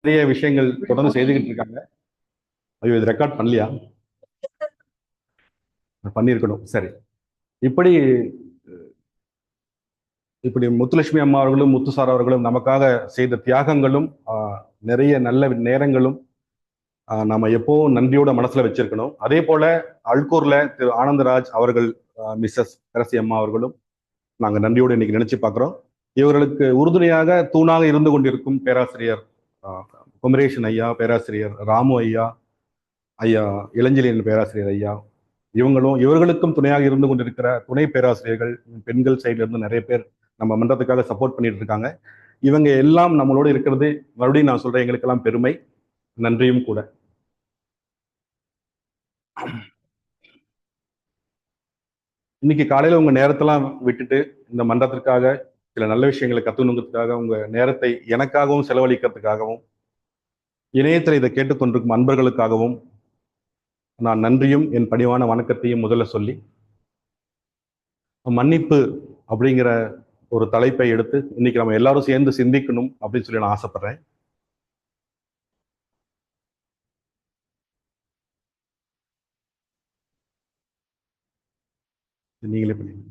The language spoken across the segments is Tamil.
நிறைய விஷயங்கள் தொடர்ந்து செய்துகிட்டு இருக்காங்க. ஐயோ, இது ரெக்கார்ட் பண்ணலையா? பண்ணியிருக்கணும். சரி. இப்படி இப்படி முத்துலட்சுமி அம்மா அவர்களும் முத்துசார் அவர்களும் நமக்காக செய்த தியாகங்களும் நிறைய நல்ல நேரங்களும் நம்ம எப்பவும் நன்றியோட மனசுல வச்சிருக்கணும். அதே போல அல்கூர்ல திரு ஆனந்தராஜ் அவர்கள், மிஸ்ஸஸ் கரசி அம்மா அவர்களும் நாங்க நன்றியோடு இன்னைக்கு நினைச்சு பார்க்கிறோம். இவர்களுக்கு உறுதுணையாக தூணாக இருந்து கொண்டிருக்கும் பேராசிரியர் குமரேஷன் ஐயா, பேராசிரியர் ராமு ஐயா, ஐயா இளஞ்செழியன் பேராசிரியர் ஐயா, இவர்களுக்கும் துணையாக இருந்து கொண்டிருக்கிற துணை பேராசிரியர்கள், பெண்கள் சைட்ல இருந்து நிறைய பேர் நம்ம மன்றத்துக்காக சப்போர்ட் பண்ணிட்டு இருக்காங்க. இவங்க எல்லாம் நம்மளோட இருக்கிறது, மறுபடியும் நான் சொல்றேன், எங்களுக்கெல்லாம் பெருமை, நன்றியும் கூட. இன்னைக்கு காலையில உங்க நேரத்தெல்லாம் விட்டுட்டு இந்த மன்றத்திற்காக சில நல்ல விஷயங்களை கத்துக்கணுங்கிறதுக்காக உங்க நேரத்தை எனக்காகவும் செலவழிக்கிறதுக்காகவும் இணையத்தில் இதை கேட்டுக்கொண்டிருக்கும் அன்பர்களுக்காகவும் நான் நன்றியும் என் பணிவான வணக்கத்தையும் முதல்ல சொல்லி, மன்னிப்பு அப்படிங்கிற ஒரு தலைப்பை எடுத்து இன்னைக்கு நம்ம எல்லாரும் சேர்ந்து சிந்திக்கணும் அப்படின்னு சொல்லி நான் ஆசைப்படுறேன். நீங்களே பண்ணுங்க.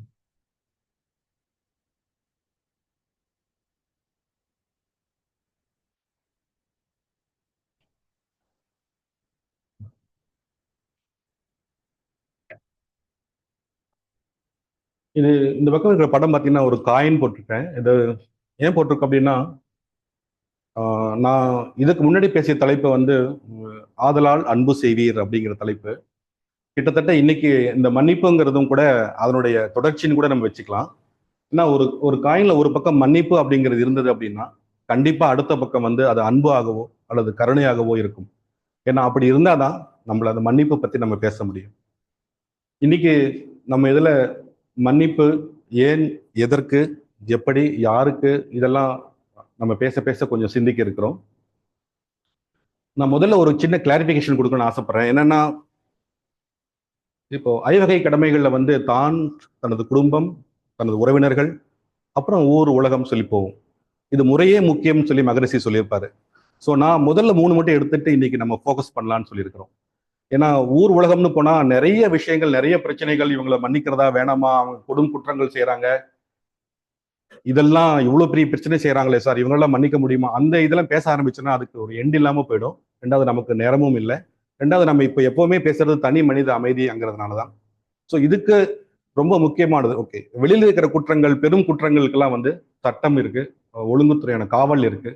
இது இந்த பக்கம் இருக்கிற படம் பார்த்தீங்கன்னா ஒரு காயின் போட்டிருக்கேன். இது ஏன் போட்டிருக்கோம் அப்படின்னா, நான் இதுக்கு முன்னாடி பேசிய தலைப்பை வந்து ஆதலால் அன்பு செய்வீர் அப்படிங்கிற தலைப்பு. கிட்டத்தட்ட இன்னைக்கு இந்த மன்னிப்புங்கிறதும் கூட அதனுடைய தொடர்ச்சின்னு கூட நம்ம வச்சுக்கலாம். ஏன்னா ஒரு ஒரு காயின்ல ஒரு பக்கம் மன்னிப்பு அப்படிங்கிறது இருந்தது அப்படின்னா கண்டிப்பா அடுத்த பக்கம் வந்து அது அன்பு ஆகவோ அல்லது கருணையாகவோ இருக்கும். ஏன்னா அப்படி இருந்தாதான் நம்மள அந்த மன்னிப்பு பத்தி நம்ம பேச முடியும். இன்னைக்கு நம்ம இதுல மன்னிப்பு ஏன், எதற்கு, எப்படி, யாருக்கு, இதெல்லாம் நம்ம பேச பேச கொஞ்சம் சிந்திக்க இருக்கிறோம். நான் முதல்ல ஒரு சின்ன கிளாரிபிகேஷன் கொடுக்கணும்னு ஆசைப்படுறேன். என்னன்னா, இப்போ ஐவகை கடமைகள்ல வந்து தான், தனது குடும்பம், தனது உறவினர்கள், அப்புறம் ஊர் உலகம் சொல்லி போவோம். இது முறையே முக்கியம் சொல்லி மகரிஷி சொல்லியிருப்பாரு. ஸோ நான் முதல்ல 3 மட்டும் எடுத்துட்டு இன்னைக்கு நம்ம ஃபோக்கஸ் பண்ணலாம்னு சொல்லியிருக்கிறோம். ஏன்னா ஊர் உலகம்னு போனா நிறைய விஷயங்கள், நிறைய பிரச்சனைகள், இவங்களை மன்னிக்கிறதா வேணாமா, அவங்க கொடும் குற்றங்கள் செய்யறாங்க, இதெல்லாம் இவ்வளவு பெரிய பிரச்சனை செய்யறாங்களே சார், இவங்களெல்லாம் மன்னிக்க முடியுமா, அந்த இதெல்லாம் பேச ஆரம்பிச்சுன்னா அதுக்கு ஒரு எண்ட் இல்லாம போயிடும். ரெண்டாவது நமக்கு நேரமும் இல்லை. ரெண்டாவது நம்ம இப்போ எப்பவுமே பேசுறது தனி மனித அமைதிங்கிறதுனாலதான். ஸோ இதுக்கு ரொம்ப முக்கியமானது, ஓகே, வெளியில் இருக்கிற குற்றங்கள், பெரும் குற்றங்களுக்கெல்லாம் வந்து சட்டம் இருக்கு, ஒழுங்குத்துறையான காவல் இருக்கு.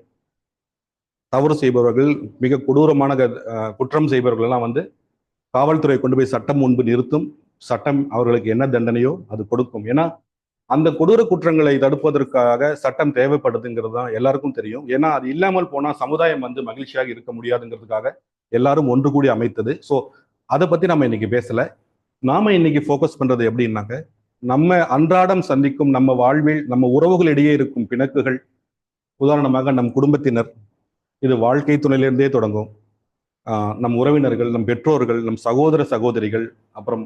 தவறு செய்பவர்கள், மிக கொடூரமான குற்றம் செய்பவர்கள் எல்லாம் வந்து காவல்துறை கொண்டு போய் சட்டம் முன்பு நிறுத்தும். சட்டம் அவர்களுக்கு என்ன தண்டனையோ அது கொடுக்கும். ஏன்னா அந்த கொடூர குற்றங்களை தடுப்பதற்காக சட்டம் தேவைப்படுதுங்கிறது தான் எல்லாருக்கும் தெரியும். ஏன்னா அது இல்லாமல் போனா சமுதாயம் வந்து மகிழ்ச்சியாக இருக்க முடியாதுங்கிறதுக்காக எல்லாரும் ஒன்று கூடி அமைத்தது. ஸோ அதை பத்தி நம்ம இன்னைக்கு பேசல. நாம இன்னைக்கு ஃபோக்கஸ் பண்றது எப்படின்னாக்க, நம்ம அன்றாடம் சந்திக்கும் நம்ம வாழ்வில் நம்ம உறவுகளிடையே இருக்கும் பிணக்குகள், உதாரணமாக நம் குடும்பத்தினர், இது வாழ்க்கை துணையிலிருந்தே தொடங்கும். நம் உறவினர்கள், நம் பெற்றோர்கள், நம் சகோதர சகோதரிகள், அப்புறம்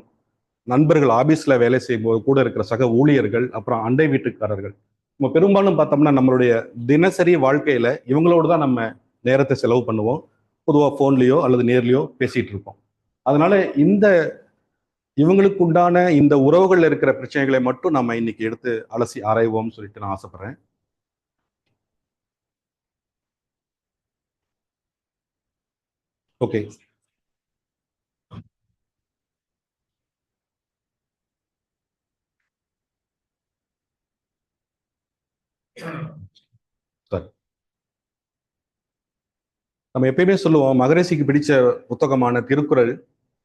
நண்பர்கள், ஆபீஸ்ல வேலை செய்யும்போது கூட இருக்கிற சக ஊழியர்கள், அப்புறம் அண்டை வீட்டுக்காரர்கள், நம்ம பெரும்பாலும் பார்த்தோம்னா நம்மளுடைய தினசரி வாழ்க்கையில இவங்களோடு தான் நம்ம நேரத்தை செலவு பண்ணுவோம். பொதுவாக ஃபோன்லேயோ அல்லது நேர்லையோ பேசிட்டு இருப்போம். அதனால இந்த இவங்களுக்கு உண்டான இந்த உறவுகள்ல இருக்கிற பிரச்சனைகளை மட்டும் நம்ம இன்னைக்கு எடுத்து அலசி ஆராய்வோம்னு சொல்லிட்டு நான் ஆசைப்படுறேன். ஓகே சார், நம்ம எப்பயுமே சொல்லுவோம் மகரிஷிக்கு பிடிச்ச புத்தகமான திருக்குறள்,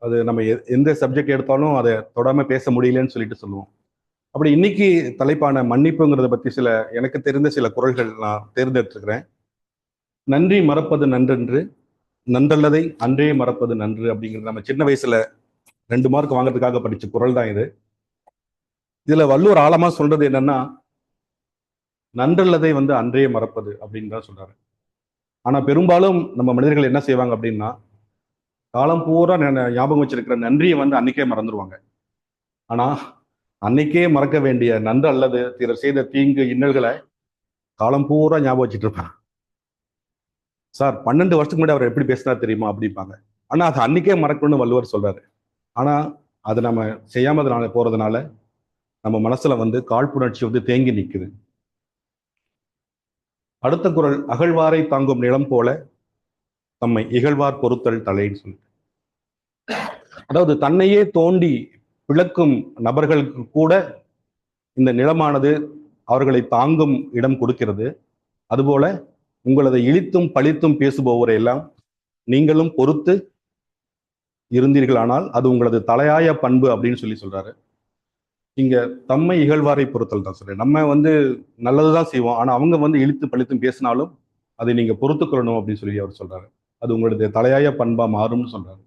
அது நம்ம எந்த சப்ஜெக்ட் எடுத்தாலும் அதை தொடாம பேச முடியலன்னு சொல்லிட்டு சொல்லுவோம். அப்படி இன்னைக்கு தலைப்பான மன்னிப்புங்கிறத பத்தி சில எனக்கு தெரிந்த சில குறள்கள் நான் தேர்ந்தெடுத்துக்கிறேன். நன்றி மறப்பது நன்றென்று, நன்றல்லதை அன்றே மறப்பது நன்று அப்படிங்கிறது நம்ம சின்ன வயசுல 2 மார்க் வாங்குறதுக்காக படிச்ச குறள் தான் இது. இதுல வள்ளுவர் ஆழமா சொல்றது என்னன்னா, நன்றல்லதை வந்து அன்றே மறப்பது அப்படின்னு தான் சொல்றாரு. ஆனா பெரும்பாலும் நம்ம மனிதர்கள் என்ன செய்வாங்க அப்படின்னா, காலம் பூரா ஞாபகம் வச்சிருக்கிற நன்றியை வந்து அன்னைக்கே மறந்துடுவாங்க. ஆனா அன்னைக்கே மறக்க வேண்டிய நன்று அல்லது பிறர் செய்த தீங்கு, இன்னல்களை காலம் பூரா ஞாபகம் வச்சுட்டு இருப்பாங்க. சார் 12 வருஷத்துக்கு முன்னாடி அவர் எப்படி பேசினா தெரியுமா அப்படிம்பாங்க. ஆனா அது அன்னைக்கே மறக்கணும்னு வள்ளுவர் சொல்றாரு. ஆனா அது நம்ம செய்யாம போறதுனால நம்ம மனசுல வந்து காழ்ப்புணர்ச்சி வந்து தேங்கி நிக்குது. அடுத்த குறள், அகழ்வாரை தாங்கும் நிலம் போல தம்மை இகழ்வார் பொறுத்தல் தலைன்னு சொல்லி. அதாவது தன்னையே தோண்டி பிளக்கும் நபர்களுக்கு கூட இந்த நிலமானது அவர்களை தாங்கும் இடம் கொடுக்கிறது. அதுபோல உங்களது இழித்தும் பழித்தும் பேசுபவரை எல்லாம் நீங்களும் பொறுத்து இருந்தீர்களானால் அது உங்களது தலையாய பண்பு அப்படின்னு சொல்லி சொல்றாரு. இங்க தம்மை இகழ்வாரை பொறுத்தல் தான் சொல்றேன். நம்ம வந்து நல்லதுதான் செய்வோம், ஆனா அவங்க வந்து இழித்து பழித்தும் பேசினாலும் அதை நீங்க பொறுத்து கொள்ளணும் அப்படின்னு சொல்லி அவர் சொல்றாரு. அது உங்களுடைய தலையாய பண்பா மாறும்னு சொல்றாரு.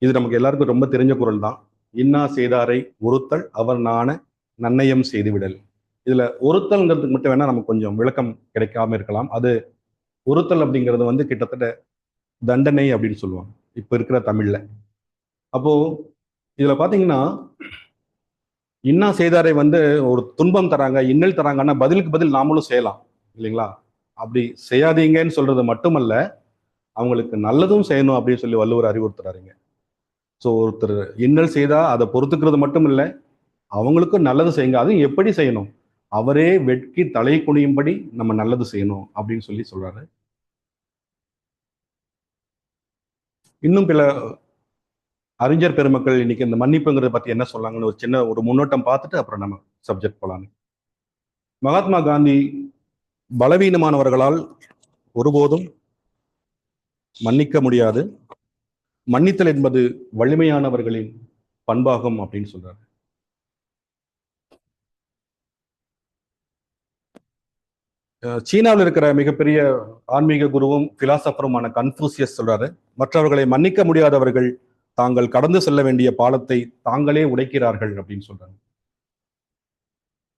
இது நமக்கு எல்லாருக்கும் ரொம்ப தெரிஞ்ச குறள் தான். இன்னா செய்தாரை ஒருத்தல் அவர் நாண நன்னயம் செய்துவிடல். இதுல ஒருத்தல்ங்கிறதுக்கு மட்டும் வேணா நமக்கு கொஞ்சம் விளக்கம் கிடைக்காம இருக்கலாம். அது ஒருத்தல் அப்படிங்கிறது வந்து கிட்டத்தட்ட தண்டனை அப்படின்னு சொல்லுவாங்க இப்ப இருக்கிற தமிழ்ல. அப்போ இதுல பாத்தீங்கன்னா, இன்னா செய்தாரை வந்து ஒரு துன்பம் தராங்க, இன்னல் தராங்கன்னா பதிலுக்கு பதில் நாமளும் செய்யலாம் இல்லைங்களா? அப்படி செய்யாதீங்கன்னு சொல்றது மட்டுமல்ல, அவங்களுக்கு நல்லதும் செய்யணும் அப்படின்னு சொல்லி வள்ளுவர் அறிவுறுத்துறாருங்க. ஸோ ஒருத்தர் இன்னல் செய்தா அதை பொறுத்துக்கிறது மட்டும் இல்லை, அவங்களுக்கும் நல்லது செய்யுங்க. அதுவும் எப்படி செய்யணும்? அவரே வெட்கி தலை குனியும்படி நம்ம நல்லது செய்யணும் அப்படின்னு சொல்லி சொல்றாரு. இன்னும் பிற அறிஞர் பெருமக்கள் இன்னைக்கு இந்த மன்னிப்புங்கிறத பத்தி என்ன சொல்லாங்கன்னு ஒரு சின்ன ஒரு முன்னோட்டம் பார்த்துட்டு அப்புறம் நம்ம சப்ஜெக்ட் போலாம். மகாத்மா காந்தி பலவீனமானவர்களால் ஒருபோதும் மன்னிக்க முடியாது, மன்னித்தல் என்பது வலிமையானவர்களின் பண்பாகும் அப்படின்னு சொல்றாரு. சீனாவில் இருக்கிற மிகப்பெரிய ஆன்மீக குருவும் பிலாசபருமான கன்ஃபூசியஸ் சொல்றாரு, மற்றவர்களை மன்னிக்க முடியாதவர்கள் தாங்கள் கடந்து செல்ல வேண்டிய பாலத்தை தாங்களே உடைக்கிறார்கள் அப்படின்னு சொல்றாங்க.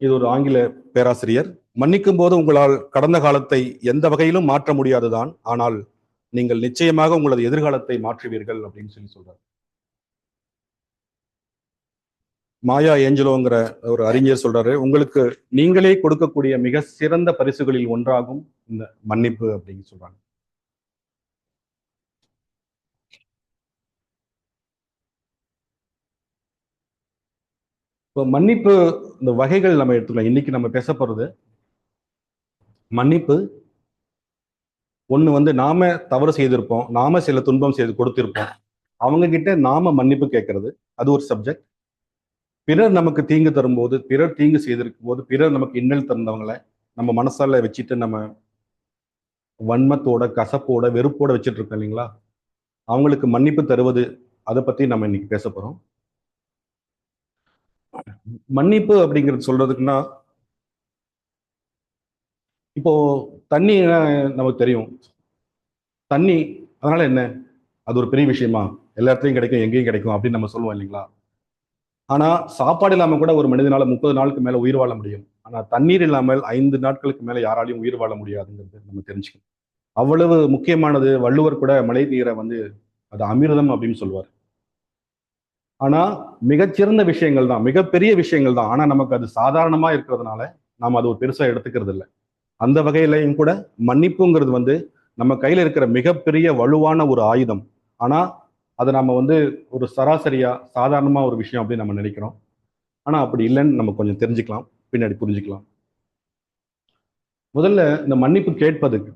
இது ஒரு ஆங்கில பேராசிரியர். மன்னிக்கும் போது உங்களால் கடந்த காலத்தை எந்த வகையிலும் மாற்ற முடியாதுதான், ஆனால் நீங்கள் நிச்சயமாக உங்களது எதிர்காலத்தை மாற்றுவீர்கள் அப்படின்னு சொல்லி சொல்றாரு. மாயா ஏஞ்சலோங்கிற ஒரு அறிஞர் சொல்றாரு, உங்களுக்கு நீங்களே கொடுக்கக்கூடிய மிக சிறந்த பரிசுகளில் ஒன்றாகும் இந்த மன்னிப்பு அப்படின்னு சொல்றாங்க. இப்போ மன்னிப்பு இந்த வகைகள் நம்ம எடுத்துக்கலாம். இன்னைக்கு நம்ம பேச போறது மன்னிப்பு. ஒண்ணு வந்து நாம தவறு செய்திருப்போம், நாம சில துன்பம் செய்து கொடுத்திருப்போம், அவங்க கிட்ட நாம மன்னிப்பு கேட்கறது, அது ஒரு சப்ஜெக்ட். பிறர் நமக்கு தீங்கு தரும்போது, பிறர் தீங்கு செய்திருக்கும் போது, பிறர் நமக்கு இன்னல் தந்தவங்களை நம்ம மனசால வச்சுட்டு நம்ம வன்மத்தோட கசப்போட வெறுப்போட வச்சுட்டு இருக்கோம் இல்லைங்களா? அவங்களுக்கு மன்னிப்பு தருவது, அதை பத்தி நம்ம இன்னைக்கு பேச போறோம். மன்னிப்பு அப்படிங்கிறது சொல்றதுக்குன்னா, இப்போ தண்ணி நமக்கு தெரியும். தண்ணி அதனால என்ன, அது ஒரு பெரிய விஷயமா? எல்லா இடத்துலையும் கிடைக்கும், எங்கேயும் கிடைக்கும் அப்படின்னு நம்ம சொல்லுவோம் இல்லைங்களா? ஆனா சாப்பாடு இல்லாம கூட ஒரு மனிதனால 30 நாளுக்கு மேல உயிர் வாழ முடியும். ஆனா தண்ணீர் இல்லாமல் 5 நாட்களுக்கு மேல யாராலையும் உயிர் வாழ முடியாதுங்கிறது நம்ம தெரிஞ்சுக்கணும். அவ்வளவு முக்கியமானது. வள்ளுவர் கூட மழை நீரை வந்து அது அமிர்தம் அப்படின்னு சொல்லுவார். ஆனா மிகச்சிறந்த விஷயங்கள் தான், மிகப்பெரிய விஷயங்கள் தான். ஆனா நமக்கு அது சாதாரணமா இருக்கிறதுனால நாம அது ஒரு பெருசா எடுத்துக்கிறது இல்லை. அந்த வகையிலையும் கூட மன்னிப்புங்கிறது வந்து நம்ம கையில இருக்கிற மிகப்பெரிய வலுவான ஒரு ஆயுதம். ஆனா அதை நம்ம வந்து ஒரு சராசரியா சாதாரணமா ஒரு விஷயம் அப்படின்னு நம்ம நினைக்கிறோம். ஆனா அப்படி இல்லைன்னு நம்ம கொஞ்சம் தெரிஞ்சுக்கலாம், பின்னாடி புரிஞ்சுக்கலாம். முதல்ல இந்த மன்னிப்பு கேட்பதுக்கு,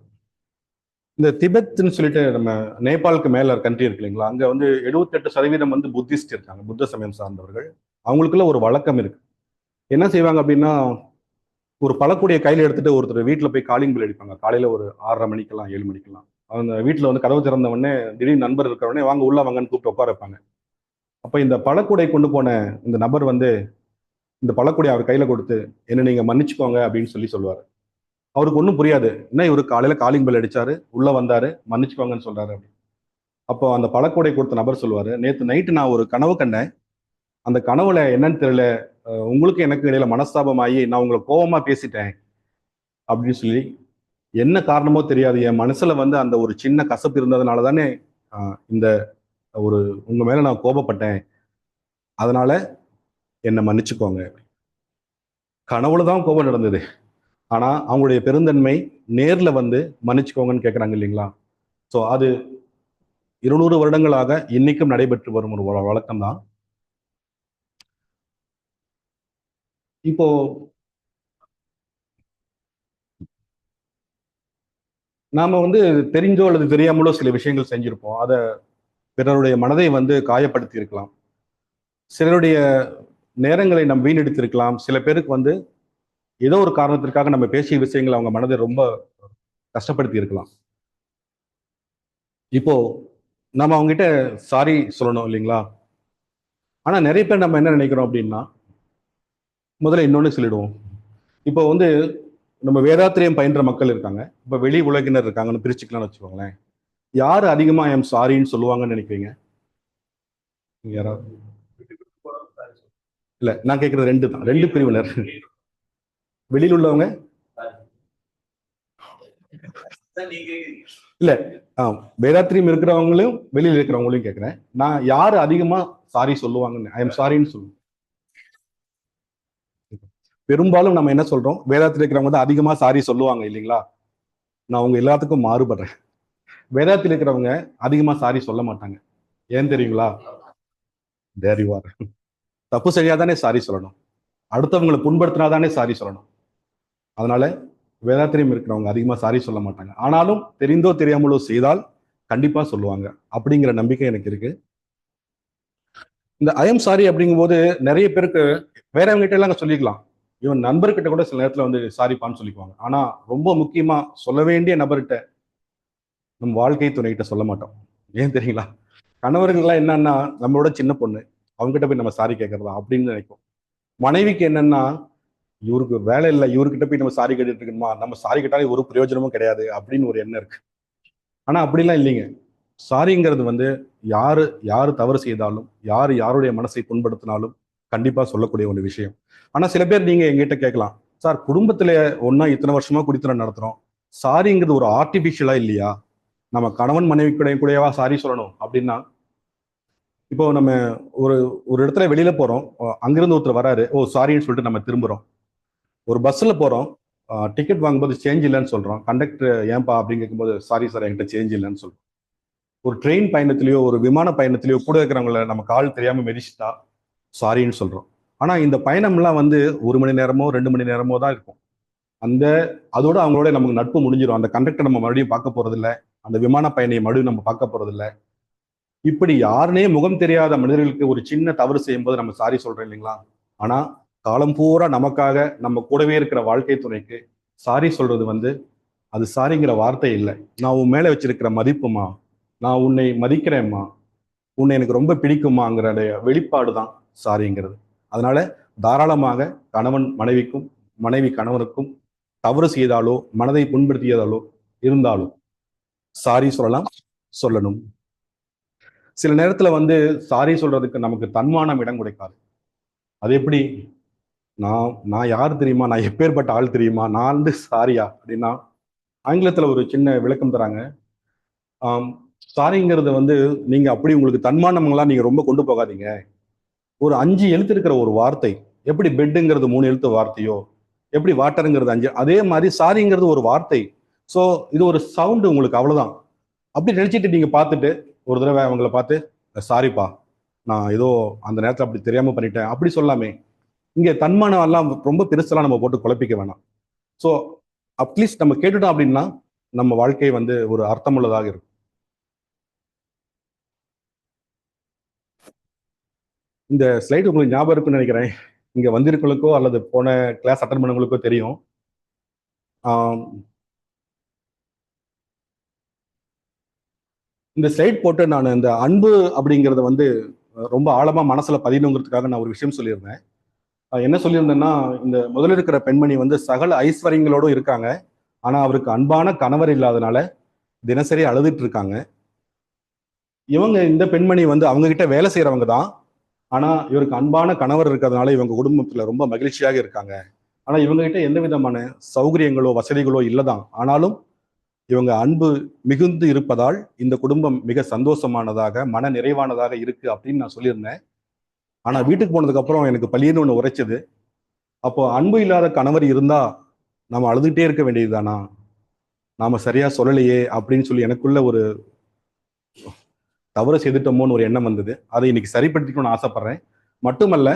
இந்த திபெத்னு சொல்லிட்டு நம்ம நேபாளுக்கு மேல கண்ட்ரி இருக்கு இல்லைங்களா, அங்க வந்து 78% வந்து புத்திஸ்ட் இருக்காங்க, புத்த சமயம் சார்ந்தவர்கள். அவங்களுக்குள்ள ஒரு வழக்கம் இருக்கு. என்ன செய்வாங்க அப்படின்னா, ஒரு பழக்கூடிய கையில எடுத்துட்டு ஒருத்தர் வீட்டுல போய் காலிங் பில் அடிப்பாங்க. காலையில ஒரு 6:30 மணிக்கெல்லாம் 7 மணிக்கெல்லாம் அந்த வீட்டுல வந்து கதவு திறந்த உடனே திடீர் நண்பர் இருக்கிற உடனே வாங்க உள்ள வாங்கன்னு கூப்பிட்டு உட்கார வைப்பாங்க. அப்ப இந்த பழக்கூடை கொண்டு போன இந்த நபர் வந்து இந்த பழக்கூடை அவர் கையில கொடுத்து, என்ன நீங்க மன்னிச்சுக்கோங்க அப்படின்னு சொல்லி சொல்லுவாரு. அவருக்கு ஒன்றும் புரியாது. என்ன இவரு காலையில காலிங் பெல் அடிச்சாரு, உள்ள வந்தாரு, மன்னிச்சுக்கோங்கன்னு சொல்றாரு அப்படின்னு. அப்போ அந்த பழக்கூடை கொடுத்த நபர் சொல்லுவாரு, நேத்து நைட்டு நான் ஒரு கனவு கண்டேன். அந்த கனவுல என்னன்னு தெரியல, உங்களுக்கு எனக்கு இடையில மனஸ்தாபம் ஆகி நான் உங்களை கோபமா பேசிட்டேன் அப்படின்னு சொல்லி, என்ன காரணமோ தெரியாது, என் மனசுல வந்து அந்த ஒரு சின்ன கசப்பு இருந்ததுனால தானே இந்த ஒரு உங்க மேல நான் கோபப்பட்டேன், அதனால என்னை மன்னிச்சுக்கோங்க. கனவுல தான் கோபம் நடந்தது, ஆனா அவங்களுடைய பெருந்தன்மை நேர்ல வந்து மன்னிச்சுக்கோங்கன்னு கேட்கறாங்க இல்லைங்களா? ஸோ அது 200 வருடங்களாக இன்னைக்கும் நடைபெற்று வரும் ஒரு வழக்கம் தான். இப்போ நாம வந்து தெரிஞ்சோ அல்லது தெரியாமலோ சில விஷயங்கள் செஞ்சிருப்போம். அதை பிறருடைய மனதை வந்து காயப்படுத்தி இருக்கலாம். சிலருடைய நேரங்களை நம் வீணடித்திருக்கலாம். சில பேருக்கு வந்து ஏதோ ஒரு காரணத்திற்காக நம்ம பேசிய விஷயங்கள் அவங்க மனதை ரொம்ப கஷ்டப்படுத்தி இருக்கலாம். இப்போ நம்ம அவங்ககிட்ட சாரி சொல்லணும் இல்லைங்களா? ஆனா நிறைய பேர் நம்ம என்ன நினைக்கிறோம் அப்படின்னா, முதல்ல இன்னொன்னு சொல்லிடுவோம். இப்போ வந்து நம்ம வேதாத்திரியம் பயின்ற மக்கள் இருக்காங்க, இப்போ வெளி உலகினர் இருக்காங்கன்னு பிரிச்சுக்கலாம்னு வச்சுக்கோங்களேன். யாரு அதிகமா ஐ எம் சாரின்னு சொல்லுவாங்கன்னு நினைக்கிறீங்க? யாராவது? இல்ல, நான் கேட்கறது ரெண்டு தான், ரெண்டு பிரிவினர். வெளியில் உள்ளவங்க இல்ல, வேதாத்திரியம் இருக்கிறவங்களையும் வெளியில் இருக்கிறவங்களையும் கேட்கிறேன். நான் யாரு அதிகமா சாரி சொல்லுவாங்கன்னு, ஐ எம் சாரின்னு சொல்லுவேன். பெரும்பாலும் நம்ம என்ன சொல்றோம், வேதாத்திரி இருக்கிறவங்க தான் அதிகமா சாரி சொல்லுவாங்க இல்லைங்களா? நான் உங்க எல்லாத்துக்கும் மாறுபடுறேன். வேதாத்திரி இருக்கிறவங்க அதிகமா சாரி சொல்ல மாட்டாங்க. ஏன் தெரியுங்களா? There you are. தப்பு செய்யாதானே சாரி சொல்லணும். அடுத்தவங்களை புண்படுத்தினாதானே சாரி சொல்லணும். அதனால வேதாத்திரியம் இருக்கிறவங்க அதிகமா சாரி சொல்ல மாட்டாங்க. ஆனாலும் தெரிந்தோ தெரியாமலோ செய்தால் கண்டிப்பா சொல்லுவாங்க. அப்படிங்கிற நம்பிக்கை எனக்கு இருக்கு. இந்த ஐஎம் சாரி அப்படிங்கும்போது நிறைய பேருக்கு வேறவங்க கிட்ட எல்லாம் சொல்லிக்கலாம். இவன் நண்பர்கிட்ட கூட சில நேரத்துல வந்து சாரிப்பான்னு சொல்லிக்குவாங்க. ஆனா ரொம்ப முக்கியமா சொல்ல வேண்டிய நபர்கிட்ட, நம்ம வாழ்க்கை துணைகிட்ட சொல்ல மாட்டோம். ஏன் தெரியுங்களா? கணவர்கள்லாம் என்னன்னா, நம்மளோட சின்ன பொண்ணு, அவங்க கிட்ட போய் நம்ம சாரி கேட்கறதா அப்படின்னு நினைக்கும். மனைவிக்கு என்னன்னா, இவருக்கு வேலை இல்லை, இவர்கிட்ட போய் நம்ம சாரி கேட்டுட்டு இருக்கணுமா, நம்ம சாரி கேட்டாலே ஒரு பிரயோஜனமும் கிடையாது அப்படின்னு ஒரு எண்ணம் இருக்கு. ஆனா அப்படிலாம் இல்லைங்க. சாரிங்கிறது வந்து யாரு யாரு தவறு செய்தாலும், யாரு யாருடைய மனசை புண்படுத்தினாலும் கண்டிப்பா சொல்லக்கூடிய ஒரு விஷயம். ஆனா சில பேர் நீங்க எங்கிட்ட கேட்கலாம், சார் குடும்பத்துல ஒன்னா இத்தனை வருஷமா குடித்தனம் நடத்துறோம், சாரிங்கிறது ஒரு ஆர்டிபிஷியலா இல்லையா? நம்ம கணவன் மனைவி கூடவா சாரி சொல்லணும் அப்படின்னா, இப்போ நம்ம ஒரு ஒரு இடத்துல வெளியில போறோம், அங்கிருந்து ஒருத்தர் வராரு, ஓ சாரின்னு சொல்லிட்டு நம்ம திரும்புறோம். ஒரு பஸ்ல போறோம், டிக்கெட் வாங்கும்போது சேஞ்ச் இல்லைன்னு சொல்றோம். கண்டக்டர் ஏன்பா அப்படின்னு கேட்கும்போது, சாரி சார் என்கிட்ட சேஞ்ச் இல்லைன்னு சொல்றோம். ஒரு ட்ரெயின் பயணத்திலேயோ ஒரு விமான பயணத்திலேயோ கூட இருக்கிறவங்கள நம்ம கால் தெரியாம மிதிச்சிட்டா சாரின்னு சொல்றோம். ஆனா இந்த பயணம்லாம் வந்து 1 மணி நேரமோ 2 மணி நேரமோ தான் இருக்கும். அந்த அதோட அவங்களோட நமக்கு நட்பு முடிஞ்சிடும். அந்த கண்டக்டர் நம்ம மறுபடியும் பார்க்க போறது இல்ல, அந்த விமான பயணியை மறுபடியும் நம்ம பார்க்க போறது இல்ல. இப்படி யாருனே முகம் தெரியாத மனிதர்களுக்கு ஒரு சின்ன தவறு செய்யும் போது நம்ம சாரி சொல்றோம் இல்லைங்களா? ஆனா காலம் பூரா நமக்காக நம்ம கூடவே இருக்கிற வாழ்க்கை துணைக்கு சாரி சொல்றது வந்து, அது சாரிங்கிற வார்த்தை இல்லை. நான் உன் மேல வச்சிருக்கிற மதிப்புமா, நான் உன்னை மதிக்கிறேம்மா, உன்னை எனக்கு ரொம்ப பிடிக்குமாங்கிற வெளிப்பாடு தான் சாரிங்கிறது. அதனால தாராளமாக கணவன் மனைவிக்கும், மனைவி கணவனுக்கும் தவறு செய்தாலோ மனதை புண்படுத்தியதாலோ இருந்தாலும் சாரி சொல்லலாம், சொல்லணும். சில நேரத்துல வந்து சாரி சொல்றதுக்கு நமக்கு தன்மானம் இடம் கொடுக்காது. அது எப்படி? நான் நான் யார் தெரியுமா, நான் எப்பேற்பட்ட ஆள் தெரியுமா, நான் வந்து சாரியா அப்படின்னா, ஆங்கிலத்துல ஒரு சின்ன விளக்கம் தராங்க. சாரிங்கிறது வந்து நீங்க அப்படி உங்களுக்கு தன்மானம்லாம் நீங்க ரொம்ப கொண்டு போகாதீங்க. ஒரு 5 எழுத்து இருக்கிற ஒரு வார்த்தை, எப்படி பெட்டுங்கிறது 3 எழுத்து வார்த்தையோ, எப்படி வாட்டருங்கிறது 5, அதே மாதிரி சாரிங்கிறது ஒரு வார்த்தை. ஸோ இது ஒரு சவுண்டு உங்களுக்கு, அவ்வளவுதான். அப்படி நினைச்சிட்டு நீங்க பார்த்துட்டு ஒரு தடவை அவங்கள பார்த்து, சாரிப்பா, நான் ஏதோ அந்த நேரத்தில் அப்படி தெரியாம பண்ணிட்டேன் அப்படி சொல்லாமே. இங்க தன்மானம் எல்லாம் ரொம்ப பெருசெல்லாம் நம்ம போட்டு குழப்பிக்க வேணாம். ஸோ அட்லீஸ்ட் நம்ம கேட்டுட்டோம் அப்படின்னா நம்ம வாழ்க்கை வந்து ஒரு அர்த்தமுள்ளதாக இருக்கும். இந்த ஸ்லைடு உங்களுக்கு ஞாபகம் இருக்குன்னு நினைக்கிறேன். இங்க வந்திருக்கவங்களுக்கோ அல்லது போன கிளாஸ் அட்டன் பண்ணவங்களுக்கோ தெரியும். ஆம், இந்த ஸ்லைட் போட்டு நான் இந்த அன்பு அப்படிங்கறத வந்து ரொம்ப ஆழமா மனசுல பதியணுங்கிறதுக்காக நான் ஒரு விஷயம் சொல்லியிருந்தேன். என்ன சொல்லியிருந்தேன்னா, இந்த முதல்ல இருக்கிற பெண்மணி வந்து சகல ஐஸ்வர்யங்களோடும் இருக்காங்க. ஆனா அவருக்கு அன்பான கணவர் இல்லாதனால தினசரி அழுதுட்டு இருக்காங்க. இவங்க இந்த பெண்மணி வந்து அவங்க கிட்ட வேலை செய்யறவங்க தான். ஆனா இவருக்கு அன்பான கணவர் இருக்கிறதுனால இவங்க குடும்பத்துல ரொம்ப மகிழ்ச்சியாக இருக்காங்க. ஆனா இவங்க கிட்ட எந்த விதமான சௌகரியங்களோ வசதிகளோ இல்லதான். ஆனாலும் இவங்க அன்பு மிகுந்து இருப்பதால் இந்த குடும்பம் மிக சந்தோஷமானதாக மன நிறைவானதாக இருக்கு அப்படின்னு நான் சொல்லியிருந்தேன். ஆனா வீட்டுக்கு போனதுக்கு அப்புறம் எனக்கு பளிர்னு ஒண்ணு உரைச்சது. அப்போ அன்பு இல்லாத கணவர் இருந்தா நாம அழுதுகிட்டே இருக்க வேண்டியதுதானா, நாம சரியா சொல்லலையே அப்படின்னு சொல்லி எனக்குள்ள ஒரு தவறு செய்துட்டோமோன்னு ஒரு எண்ணம் வந்தது. அதை இன்னைக்கு சரிப்படுத்திக்கணும்னு ஆசைப்படுறேன். மட்டுமல்ல,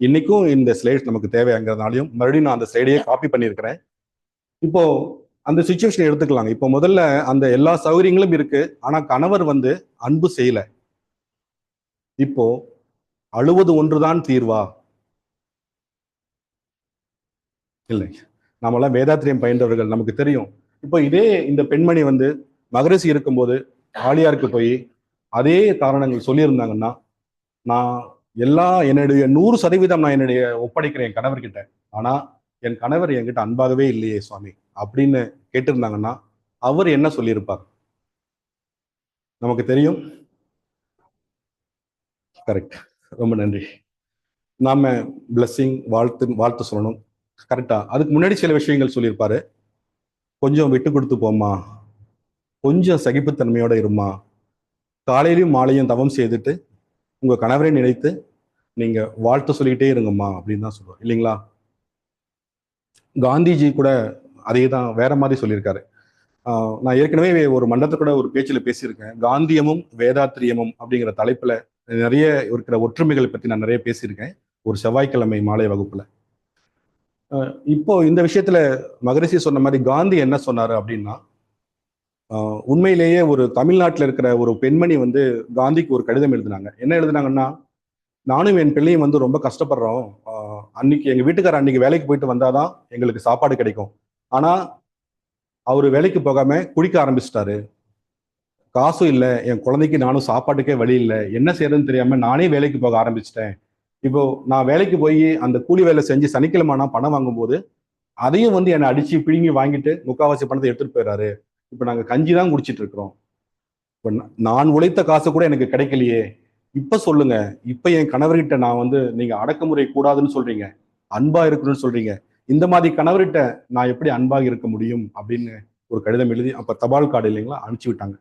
இன்னைக்கும் இந்த ஸ்லைட்ஸ் நமக்கு தேவைங்கிறதுனாலையும் மறுபடியும் நான் அந்த ஸ்லைடையே காப்பி பண்ணியிருக்கிறேன். இப்போ அந்த சுச்சுவேஷன் எடுத்துக்கலாங்க. இப்போ முதல்ல அந்த எல்லா சௌகரியங்களும் இருக்கு. ஆனா கணவர் வந்து அன்பு செய்யல. இப்போ அழுவது ஒன்றுதான் தீர்வா? இல்லை. நாமெல்லாம் வேதாத்திரியம் பயின்றவர்கள், நமக்கு தெரியும். இப்போ இதே இந்த பெண்மணி வந்து மகரிஷி இருக்கும்போது ஆழியாருக்கு போய் அதே காரணங்கள் சொல்லியிருந்தாங்கன்னா, நான் என்னுடைய 100% நான் என்னுடைய ஒப்படைக்கிறேன் என் கணவர்கிட்ட. ஆனா என் கணவர் என்கிட்ட அன்பாகவே இல்லையே சுவாமி அப்படின்னு கேட்டிருந்தாங்கன்னா, அவர் என்ன சொல்லியிருப்பார்? நமக்கு தெரியும். கரெக்ட். ரொம்ப நன்றி. நாம பிளஸ்ஸிங், வாழ்த்து சொல்லணும். கரெக்டா? அதுக்கு முன்னாடி சில விஷயங்கள் சொல்லியிருப்பாரு. கொஞ்சம் விட்டு கொடுத்து போம்மா, கொஞ்சம் சகிப்புத்தன்மையோட இருமா, காலையிலும் மாலையும் தவம் செய்துட்டு உங்க கணவரை நினைத்து நீங்க வாழ்த்து சொல்லிக்கிட்டே இருங்கம்மா அப்படின்னு தான் சொல்லுவார், இல்லைங்களா? காந்திஜி கூட அதே தான் வேற மாதிரி சொல்லியிருக்காரு. நான் ஏற்கனவே ஒரு மன்றத்தை கூட ஒரு பேச்சில் பேசியிருக்கேன். காந்தியமும் வேதாத்திரியமும் அப்படிங்கிற தலைப்புல நிறைய இருக்கிற ஒற்றுமைகளை பத்தி நான் நிறைய பேசியிருக்கேன் ஒரு செவ்வாய்க்கிழமை மாலை வகுப்புல. இப்போ இந்த விஷயத்துல மகரிஷி சொன்ன மாதிரி காந்தி என்ன சொன்னாரு அப்படின்னா, உண்மையிலேயே ஒரு தமிழ்நாட்டில் இருக்கிற ஒரு பெண்மணி வந்து காந்திக்கு ஒரு கடிதம் எழுதினாங்க. என்ன எழுதினாங்கன்னா, நானும் என் பிள்ளையும் வந்து ரொம்ப கஷ்டப்படுறோம். அன்னைக்கு எங்க வீட்டுக்காரர் அன்னைக்கு வேலைக்கு போயிட்டு வந்தாதான் எங்களுக்கு சாப்பாடு கிடைக்கும். ஆனா அவரு வேலைக்கு போகாம குடிக்க ஆரம்பிச்சிட்டாரு. காசும் இல்லை, என் குழந்தைக்கு நானும் சாப்பாட்டுக்கே வழி இல்லை, என்ன செய்யறதுன்னு தெரியாம நானே வேலைக்கு போக ஆரம்பிச்சிட்டேன். இப்போ நான் வேலைக்கு போய் அந்த கூலி வேலை செஞ்சு சனிக்கிழமை நான் பணம் வாங்கும்போது அதையும் வந்து என்னை அடிச்சு பிடுங்கி வாங்கிட்டு முக்காவாசி பணத்தை எடுத்துட்டு போயிடுறாரு. இப்போ நாங்க கஞ்சி தான் குடிச்சிட்டு இருக்கிறோம். இப்போ நான் உழைத்த காசு கூட எனக்கு கிடைக்கலையே. இப்ப சொல்லுங்க, இப்ப என் கணவர்கிட்ட நான் வந்து நீங்க அடக்குமுறை கூடாதுன்னு சொல்றீங்க, அன்பா இருக்கணும்னு சொல்றீங்க, இந்த மாதிரி கணவர்கிட்ட நான் எப்படி அன்பாக இருக்க முடியும் அப்படின்னு ஒரு கடிதம் எழுதி அப்ப தபால் கார்டு இல்லைங்களா அனுப்பிச்சு விட்டாங்க.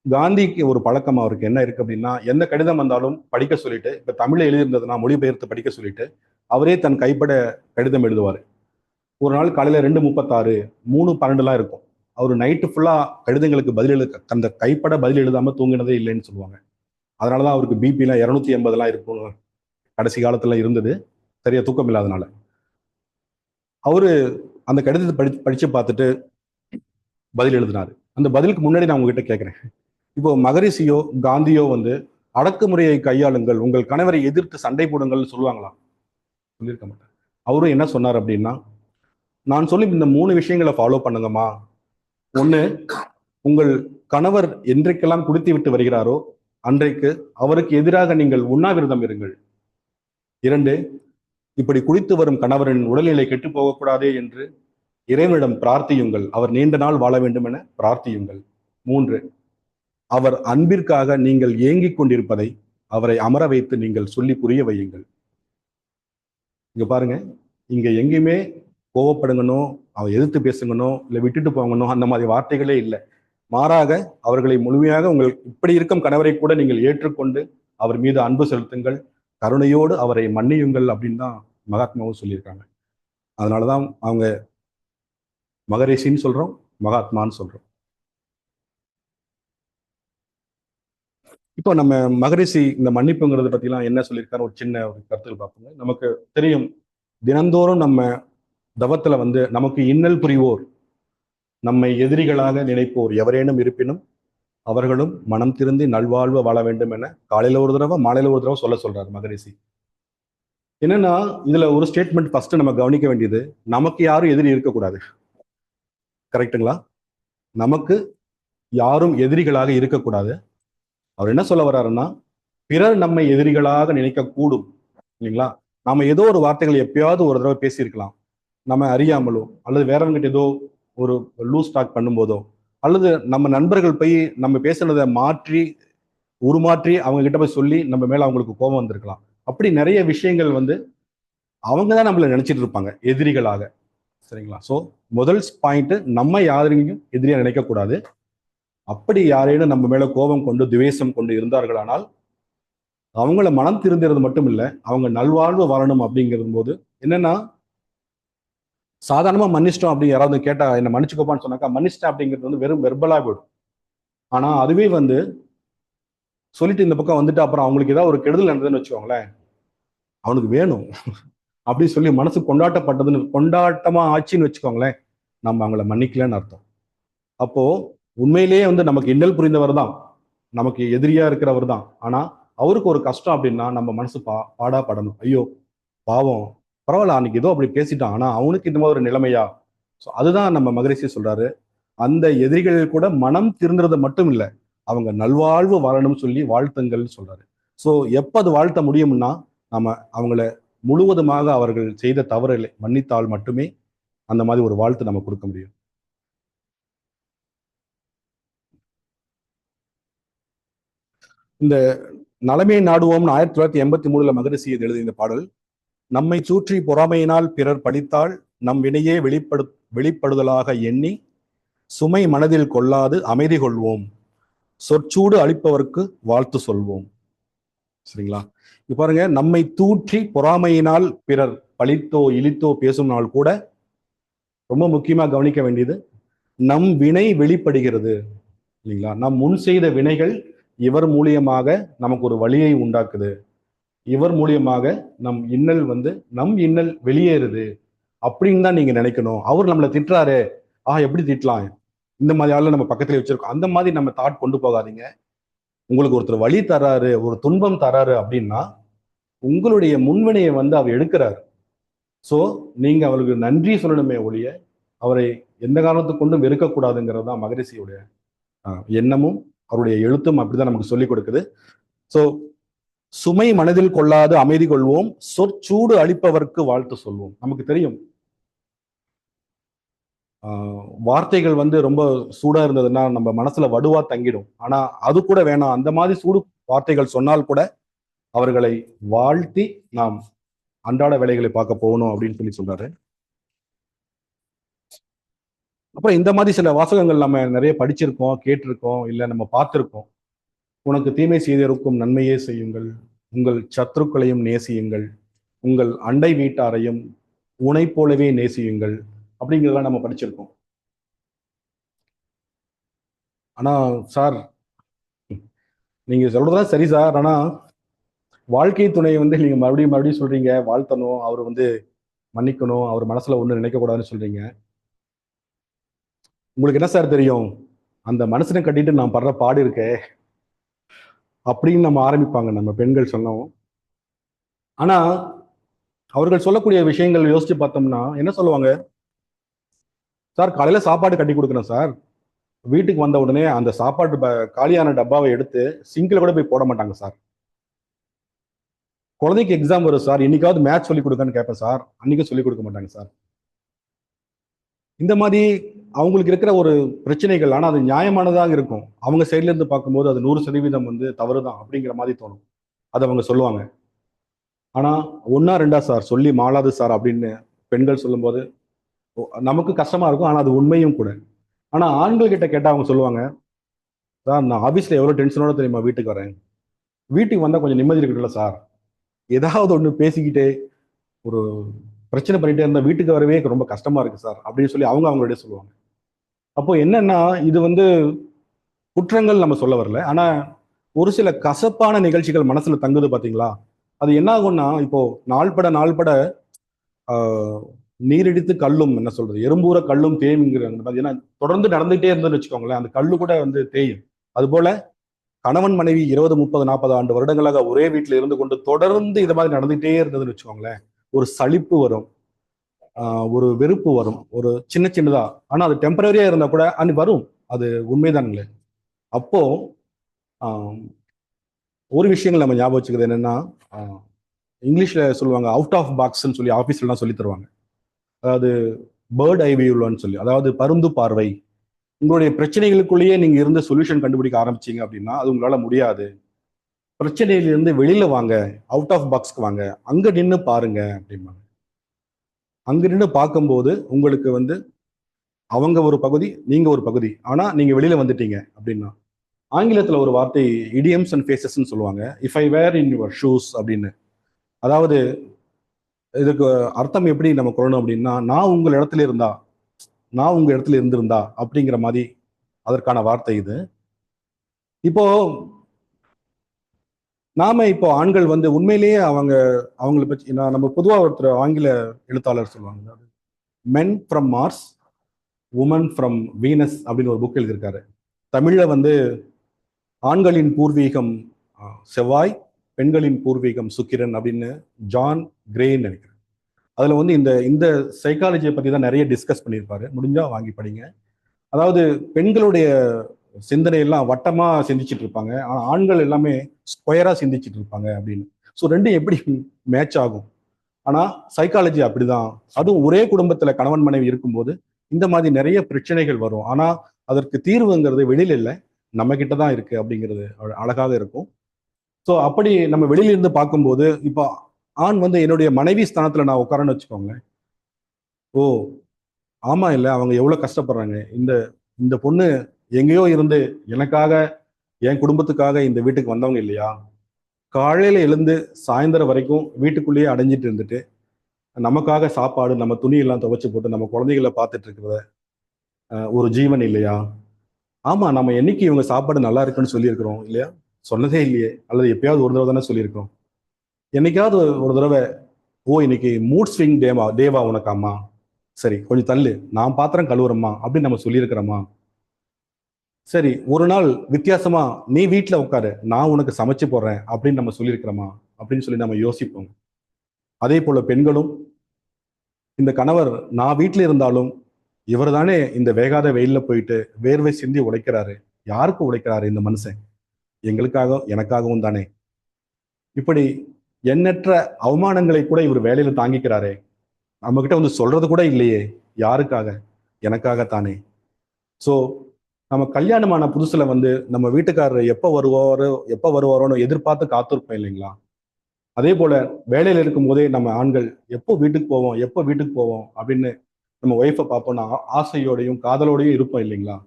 காந்திக்கு ஒரு பழக்கம் அவருக்கு என்ன இருக்கு அப்படின்னா, எந்த கடிதம் வந்தாலும் படிக்க சொல்லிட்டு, இப்ப தமிழ்ல எழுதியிருந்ததுன்னா மொழிபெயர்த்து படிக்க சொல்லிட்டு அவரே தன் கைப்பட கடிதம் எழுதுவார். ஒரு நாள் காலையில 2:36 3:12 இருக்கும். அவர் நைட்டு ஃபுல்லா கடிதங்களுக்கு அந்த கைப்பட பதில் எழுதாம தூங்கினதே இல்லைன்னு சொல்லுவாங்க. அதனாலதான் அவருக்கு பிபிலாம் 280 இருக்கும் கடைசி காலத்துல இருந்தது, சரியா தூக்கம் இல்லாதனால. அவரு அந்த கடிதத்தை படிச்சு பார்த்துட்டு பதில் எழுதினாரு. அந்த பதிலுக்கு முன்னாடி நான் உங்ககிட்ட கேட்கிறேன், இப்போ மகரிஷியோ காந்தியோ வந்து அடக்குமுறையை கையாளுங்கள், உங்கள் கணவரை எதிர்த்து சண்டை போடுங்கள்னு சொல்லுவாங்களா? சொல்லியிருக்க மாட்டார். அவரும் என்ன சொன்னார் அப்படின்னா, நான் சொல்லி இந்த 3 விஷயங்களை ஃபாலோ பண்ணுங்கம்மா. ஒண்ணு, உங்கள் கணவர் என்றைக்கெல்லாம் குடித்து விட்டு வருகிறாரோ அன்றைக்கு அவருக்கு எதிராக நீங்கள் உண்ணாவிரதம் இருங்கள். 2, இப்படி குடித்து வரும் கணவரின் உடல்நிலை கெட்டு போகக்கூடாதே என்று இறைவனிடம் பிரார்த்தியுங்கள், அவர் நீண்ட நாள் வாழ வேண்டும் என பிரார்த்தியுங்கள். 3, அவர் அன்பிற்காக நீங்கள் ஏங்கிக் கொண்டிருப்பதை அவரை அமர வைத்து நீங்கள் சொல்லி புரிய வையுங்கள். இங்க பாருங்க, இங்க எங்கேயுமே கோவப்படுங்கனோ, அவ எதிர்த்து பேசுங்கனோ, இல்ல விட்டுட்டு போங்கனோ அந்த மாதிரி வார்த்தைகளே இல்லை. மாறாக அவர்களை முழுமையாக உங்கள் இப்படி இருக்கும் கணவரை கூட நீங்கள் ஏற்றுக்கொண்டு அவர் மீது அன்பு செலுத்துங்கள், கருணையோடு அவரை மன்னியுங்கள் அப்படின்னு தான் மகாத்மாவும் சொல்லியிருக்காங்க. அதனாலதான் அவங்க மகரிஷின்னு சொல்றோம், மகாத்மான்னு சொல்றோம். இப்போ நம்ம மகரிஷி இந்த மன்னிப்புங்கிறத பத்திலாம் என்ன சொல்லியிருக்காரு ஒரு சின்ன ஒரு கருத்துக்கள் பார்ப்போங்க. நமக்கு தெரியும், தினந்தோறும் நம்ம தவத்துல வந்து நமக்கு இன்னல் புரிவோர், நம்மை எதிரிகளாக நினைப்போர் எவரேனும் இருப்பினும் அவர்களும் மனம் திருந்தி நல்வாழ்வு வாழ வேண்டும் என காலையில ஒரு தடவை மாலையில ஒரு தடவை சொல்றாரு மகரிஷி. என்னன்னா, இதுல ஒரு ஸ்டேட்மெண்ட் ஃபர்ஸ்ட் நம்ம கவனிக்க வேண்டியது, நமக்கு யாரும் எதிரி இருக்கக்கூடாது. கரெக்டுங்களா? நமக்கு யாரும் எதிரிகளாக இருக்கக்கூடாது. அவர் என்ன சொல்ல வர்றாருன்னா, பிறர் நம்மை எதிரிகளாக நினைக்க கூடும், இல்லைங்களா? நாம ஏதோ ஒரு வார்த்தைகள் எப்பயாவது ஒரு தடவை பேசியிருக்கலாம், நம்ம அறியாமலோ அல்லது வேறவங்கிட்ட ஏதோ ஒரு லூஸ் டாக் பண்ணும்போதோ, அல்லது நம்ம நண்பர்கள் போய் நம்ம பேசுனதை மாற்றி உருமாற்றி அவங்க கிட்ட போய் சொல்லி நம்ம மேல அவங்களுக்கு கோபம் வந்திருக்கலாம். அப்படி நிறைய விஷயங்கள் வந்து அவங்க தான் நம்மள நினைச்சிட்டு இருப்பாங்க எதிரிகளாக. சரிங்களா? ஸோ முதல் பாயிண்ட், நம்ம யாரையும் எதிரியா நினைக்க கூடாது. அப்படி யாரேனும் நம்ம மேல கோபம் கொண்டு துவேஷம் கொண்டு இருந்தார்களானால் அவங்கள மனம் திருந்துறது மட்டும் இல்லை, அவங்க நல்வாழ்வு வாழணும் அப்படிங்கிறது போது என்னன்னா, சாதாரணமா மன்னிச்சிட்டோம் அப்படின்னு யாராவது கேட்டா என்ன மன்னிச்சுக்கோப்பான்னு சொன்னாக்கா மன்னிச்சிட்டேன் அப்படிங்கிறது வந்து வெறும் வெர்பலா போயிடும். ஆனா அதுவே வந்து சொல்லிட்டு இந்த பக்கம் வந்துட்டு அப்புறம் அவங்களுக்கு ஏதாவது ஒரு கெடுதல் நடந்ததுன்னு வச்சுக்கோங்களேன், அவனுக்கு வேணும் அப்படின்னு சொல்லி மனசு கொண்டாட்டமா ஆச்சுன்னு வச்சுக்கோங்களேன், நம்ம அவங்கள மன்னிக்கலன்னு அர்த்தம். அப்போ உண்மையிலேயே வந்து நமக்கு இன்னல் புரிந்தவர் தான், நமக்கு எதிரியா இருக்கிறவர் தான். ஆனா அவருக்கு ஒரு கஷ்டம் அப்படின்னா நம்ம மனசு பாடா படணும். ஐயோ பாவம், பரவாயில்ல அன்னைக்கு ஏதோ அப்படி பேசிட்டான், ஆனா அவனுக்கு இந்த மாதிரி ஒரு நிலைமையா. ஸோ அதுதான் நம்ம மகரிஷி சொல்றாரு, அந்த எதிரிகள் கூட மனம் திருந்துறது மட்டும் இல்லை, அவங்க நல்வாழ்வு வாழணும்னு சொல்லி வாழ்த்துங்கள்னு சொல்றாரு. ஸோ எப்போ அது வாழ்த்த முடியும்னா நம்ம அவங்கள முழுவதுமாக அவர்கள் செய்த தவறுகளை மன்னித்தால் மட்டுமே அந்த மாதிரி ஒரு வாழ்த்து நம்ம கொடுக்க முடியும். இந்த நலமே நாடுவோம்னு 1983 மகரிஷி எழுதிய இந்த பாடல், நம்மை சூற்றி பொறாமையினால் பிறர் படித்தால் நம் வினையே வெளிப்படுதலாக எண்ணி சுமை மனதில் கொள்ளாது அமைதி கொள்வோம், சொற்சூடு அளிப்பவர்க்கு வாழ்த்து சொல்வோம். சரிங்களா? இப்ப பாருங்க, நம்மை தூற்றி பொறாமையினால் பிறர் பழித்தோ இழித்தோ பேசும் நாள் கூட ரொம்ப முக்கியமா கவனிக்க வேண்டியது, நம் வினை வெளிப்படுகிறது இல்லைங்களா? நம் முன் செய்த வினைகள் இவர் மூலியமாக நமக்கு ஒரு வழியை உண்டாக்குது, இவர் மூலியமாக நம் இன்னல் வெளியேறுது அப்படின்னு தான் நீங்க நினைக்கணும். அவர் நம்மளை திட்டுறாரு, எப்படி திட்டலாம், இந்த மாதிரி ஆளு நம்ம பக்கத்துல வச்சிருக்கோம், அந்த மாதிரி நம்ம தாட் கொண்டு போகாதீங்க. உங்களுக்கு ஒருத்தர் வழி தராரு, ஒரு துன்பம் தராரு அப்படின்னா உங்களுடைய முன்வினையை வந்து அவர் எடுக்கிறார். சோ நீங்க அவருக்கு நன்றி சொல்லணுமே ஒழிய அவரை எந்த காரணத்துக்கு கொண்டும் வெறுக்கக்கூடாதுங்கிறது தான் மகரிஷியுடைய எண்ணமும் அவருடைய எழுத்தும் அப்படிதான் நமக்கு சொல்லிக் கொடுக்குது. சோ சுமை மனதில் கொள்ளாது அமைதி கொள்வோம், சொற்சூடு அளிப்பவர்க்கு வாழ்த்து சொல்வோம். நமக்கு தெரியும் வார்த்தைகள் வந்து ரொம்ப சூடா இருந்ததுன்னா நம்ம மனசுல வடுவா தங்கிடும். ஆனா அது கூட வேணாம், அந்த மாதிரி சூடு வார்த்தைகள் சொன்னால் கூட அவர்களை வாழ்த்தி நாம் அன்றாட வேலைகளை பார்க்க போகணும் அப்படின்னு சொல்லி சொல்றாரு. அப்புறம் இந்த மாதிரி சில வாசகங்கள் நம்ம நிறைய படிச்சிருக்கோம், கேட்டிருக்கோம், இல்ல நம்ம பார்த்திருக்கோம். உனக்கு தீமை செய்திருக்கும் நன்மையே செய்யுங்கள், உங்கள் சத்துருக்களையும் நேசியுங்கள், உங்கள் அண்டை வீட்டாரையும் உனை போலவே நேசியுங்கள் அப்படிங்கிறதெல்லாம் நம்ம படிச்சிருக்கோம். ஆனா சார், நீங்க சொல்றதுதான் சரி சார், ஆனா வாழ்க்கை துணையை வந்து நீங்க மறுபடியும் மறுபடியும் சொல்றீங்க வாழ்த்தணும், அவர் வந்து மன்னிக்கணும், அவர் மனசுல ஒண்ணு நினைக்க கூடாதுன்னு சொல்றீங்க. உங்களுக்கு என்ன சார் தெரியும், அந்த மனுஷனை கட்டிட்டு நான் படுற பாடு இருக்கே அப்படின்னு நம்ம ஆரம்பிப்பாங்க நம்ம பெண்கள் சொன்னோம். ஆனா அவர்கள் சொல்லக்கூடிய விஷயங்கள் யோசிச்சு பார்த்தோம்னா என்ன சொல்லுவாங்க, சார் காலையில சாப்பாடு கட்டி கொடுக்குறேன் சார், வீட்டுக்கு வந்த உடனே அந்த சாப்பாடு காலியான டப்பாவை எடுத்து சிங்கில் கூட போய் போட மாட்டாங்க சார். குழந்தைக்கு எக்ஸாம் வரும் சார், இன்னைக்காவது மேத்ஸ் சொல்லி கொடுக்கன்னு கேட்பேன் சார், அன்னைக்கும் சொல்லி கொடுக்க மாட்டாங்க சார். இந்த மாதிரி அவங்களுக்கு இருக்கிற ஒரு பிரச்சனைகள், ஆனா அது நியாயமானதாக இருக்கும். அவங்க சைட்ல இருந்து பார்க்கும்போது அது 100% வந்து தவறுதான் அப்படிங்கிற மாதிரி தோணும். அதை அவங்க சொல்லுவாங்க. ஆனா ஒன்னா ரெண்டா சார் சொல்லி மாளாது சார் அப்படின்னு பெண்கள் சொல்லும்போது நமக்கு கஷ்டமா இருக்கும். ஆனா அது உண்மையும் கூட. ஆனா ஆண்கள் கிட்ட கேட்டா அவங்க சொல்லுவாங்க, சார் நான் ஆபீஸ்ல எவ்வளவு டென்ஷனோட தெரியுமா வீட்டுக்கு வரேன், வீட்டுக்கு வந்தா கொஞ்சம் நிம்மதி இருக்குல்ல சார், ஏதாவது ஒண்ணு பேசிக்கிட்டே ஒரு பிரச்சனை பண்ணிட்டே இருந்தா வீட்டுக்கு வரவே ரொம்ப கஷ்டமா இருக்கு சார் அப்படின்னு சொல்லி அவங்களுடைய சொல்லுவாங்க. அப்போ என்னன்னா இது வந்து குற்றங்கள் நம்ம சொல்ல வரல, ஆனா ஒரு சில கசப்பான நிகழ்ச்சிகள் மனசுல தங்குது பாத்தீங்களா, அது என்ன ஆகும்னா இப்போ நாள்பட நீரிடித்து கல்லும் என்ன சொல்றது, எறும்பூர கல்லும் தேய்ங்கிறாங்க பாத்தீங்கன்னா, தொடர்ந்து நடந்துகிட்டே இருந்ததுன்னு வச்சுக்கோங்களேன், அந்த கல்லு கூட வந்து தேயும். அது போல கணவன் மனைவி 20 30 40 ஆண்டு வருடங்களாக ஒரே வீட்டுல இருந்து கொண்டு தொடர்ந்து இது மாதிரி நடந்துகிட்டே இருந்ததுன்னு வச்சுக்கோங்களேன், ஒரு சலிப்பு வரும், ஒரு வெறுப்பு வரும், ஒரு சின்னதா. ஆனா அது டெம்பரரியா இருந்தா கூட அது வரும், அது உண்மைதானுங்களே. அப்போ ஒரு விஷயங்கள் நம்ம ஞாபகம் வச்சுக்கிறது என்னன்னா, இங்கிலீஷ்ல சொல்லுவாங்க அவுட் ஆஃப் பாக்ஸ்ன்னு சொல்லி ஆஃபீஸ்லாம் சொல்லி தருவாங்க. அதாவது பேர்ட் ஐ வியூன்னு சொல்லி, அதாவது பருந்து பார்வை. உங்களுடைய பிரச்சனைகளுக்குள்ளேயே நீங்க இருந்த சொல்யூஷன் கண்டுபிடிக்க ஆரம்பிச்சீங்க அப்படின்னா அது உங்களால முடியாது. பிரச்சனையிலிருந்து வெளியில வாங்க, அவுட் ஆஃப் பாக்ஸ்க்கு வாங்க, அங்க நின்று பாருங்க அப்படிம்பாங்க. அங்க நின்று பார்க்கும்போது உங்களுக்கு வந்து அவங்க ஒரு பகுதி, நீங்க ஒரு பகுதி, ஆனா நீங்க வெளியில வந்துட்டீங்க அப்படின்னா. ஆங்கிலத்துல ஒரு வார்த்தை இடியம்ஸ் அண்ட் ஃபேசஸ்ன்னு சொல்லுவாங்க, if I were in your shoes அப்படின்னு. அதாவது இதுக்கு அர்த்தம் எப்படி நம்ம கொள்ளணும் அப்படின்னா, நான் உங்கள் இடத்துல இருந்தா, நான் உங்க இடத்துல இருந்திருந்தா அப்படிங்கிற மாதிரி அதற்கான வார்த்தை இது. இப்போ நாம இப்போ ஆண்கள் வந்து உண்மையிலேயே அவங்களை பற்றி நம்ம பொதுவா ஒருத்தர் ஆங்கில எழுத்தாளர் சொல்லுவாங்க, men from Mars, women from Venus அப்படின்னு ஒரு புக் எழுதியிருக்காரு. தமிழ்ல வந்து ஆண்களின் பூர்வீகம் செவ்வாய், பெண்களின் பூர்வீகம் சுக்கிரன் அப்படின்னு ஜான் கிரேன்னு நினைக்கிறேன். அதுல வந்து இந்த இந்த சைக்காலஜியை பத்தி தான் நிறைய டிஸ்கஸ் பண்ணியிருப்பாரு. முடிஞ்சா வாங்கி படிங்க. அதாவது பெண்களுடைய சிந்தனை எல்லாம் வட்டமா சிந்திச்சுட்டு இருப்பாங்க, ஆனா ஆண்கள் எல்லாமே ஸ்கொயரா சிந்திச்சுட்டு இருப்பாங்க அப்படின்னு. ஸோ ரெண்டும் எப்படி மேட்ச் ஆகும்? ஆனா சைக்காலஜி அப்படிதான். அதுவும் ஒரே குடும்பத்துல கணவன் மனைவி இருக்கும்போது இந்த மாதிரி நிறைய பிரச்சனைகள் வரும். ஆனா அதற்கு தீர்வுங்கிறது வெளியில இல்லை, நம்ம கிட்ட தான் இருக்கு அப்படிங்கிறது அழகாக இருக்கும். ஸோ அப்படி நம்ம வெளியில இருந்து பார்க்கும்போது, இப்போ ஆண் வந்து என்னுடைய மனைவி ஸ்தானத்துல நான் உட்காரன்னு வச்சுக்கோங்களேன். ஓ ஆமா, இல்லை அவங்க எவ்வளவு கஷ்டப்படுறாங்க, இந்த இந்த பொண்ணு எங்கேயோ இருந்து எனக்காக, என் குடும்பத்துக்காக இந்த வீட்டுக்கு வந்தவங்க இல்லையா? காலையில எழுந்து சாயந்தரம் வரைக்கும் வீட்டுக்குள்ளேயே அடைஞ்சிட்டு இருந்துட்டு நமக்காக சாப்பாடு, நம்ம துணி எல்லாம் துவைச்சு போட்டு நம்ம குழந்தைகளை பார்த்துட்டு இருக்கிறத ஒரு ஜீவன் இல்லையா? ஆமா, நம்ம என்னைக்கு இவங்க சாப்பாடு நல்லா இருக்குன்னு சொல்லியிருக்கிறோம் இல்லையா? சொன்னதே இல்லையே. அல்லது எப்பயாவது ஒரு தடவை தானே சொல்லியிருக்கிறோம். என்னைக்காவது ஒரு தடவை, ஓ இன்னைக்கு மூட் ஸ்விங் தேவா உனக்காமா, சரி கொஞ்சம் தள்ளு, நான் பாத்திரம் கழுவுறம்மா அப்படின்னு நம்ம சொல்லியிருக்கிறோமா? சரி ஒரு நாள் வித்தியாசமா நீ வீட்டுல உட்காரு, நான் உனக்கு சமைச்சு போடுறேன் அப்படின்னு நம்ம சொல்லியிருக்கிறோமா அப்படின்னு சொல்லி நம்ம யோசிப்போம். அதே போல பெண்களும், இந்த கணவர் நான் வீட்டுல இருந்தாலும் இவர் தானே இந்த வேகாத வெயில்ல போயிட்டு வேர்வை சிந்தி உழைக்கிறாரு, யாருக்கு உழைக்கிறாரு இந்த மனுஷன்? எங்களுக்காக எனக்காகவும் தானே. இப்படி எண்ணற்ற அவமானங்களை கூட இவர் வேலையில தாங்கிக்கிறாரே, நம்ம கிட்ட வந்து சொல்றது கூட இல்லையே, யாருக்காக? எனக்காகத்தானே. ஸோ நம்ம கல்யாணமான புதுசுல வந்து நம்ம வீட்டுக்காரர் எப்போ வருவாரோன்னு எதிர்பார்த்து காத்திருப்போம் இல்லைங்களா? அதே போல வேலையில இருக்கும் போதே நம்ம ஆண்கள் எப்போ வீட்டுக்கு போவோம் அப்படின்னு நம்ம ஒய்ஃபை பார்ப்போம், ஆசையோடையும் காதலோடையும் இருப்போம் இல்லைங்களா?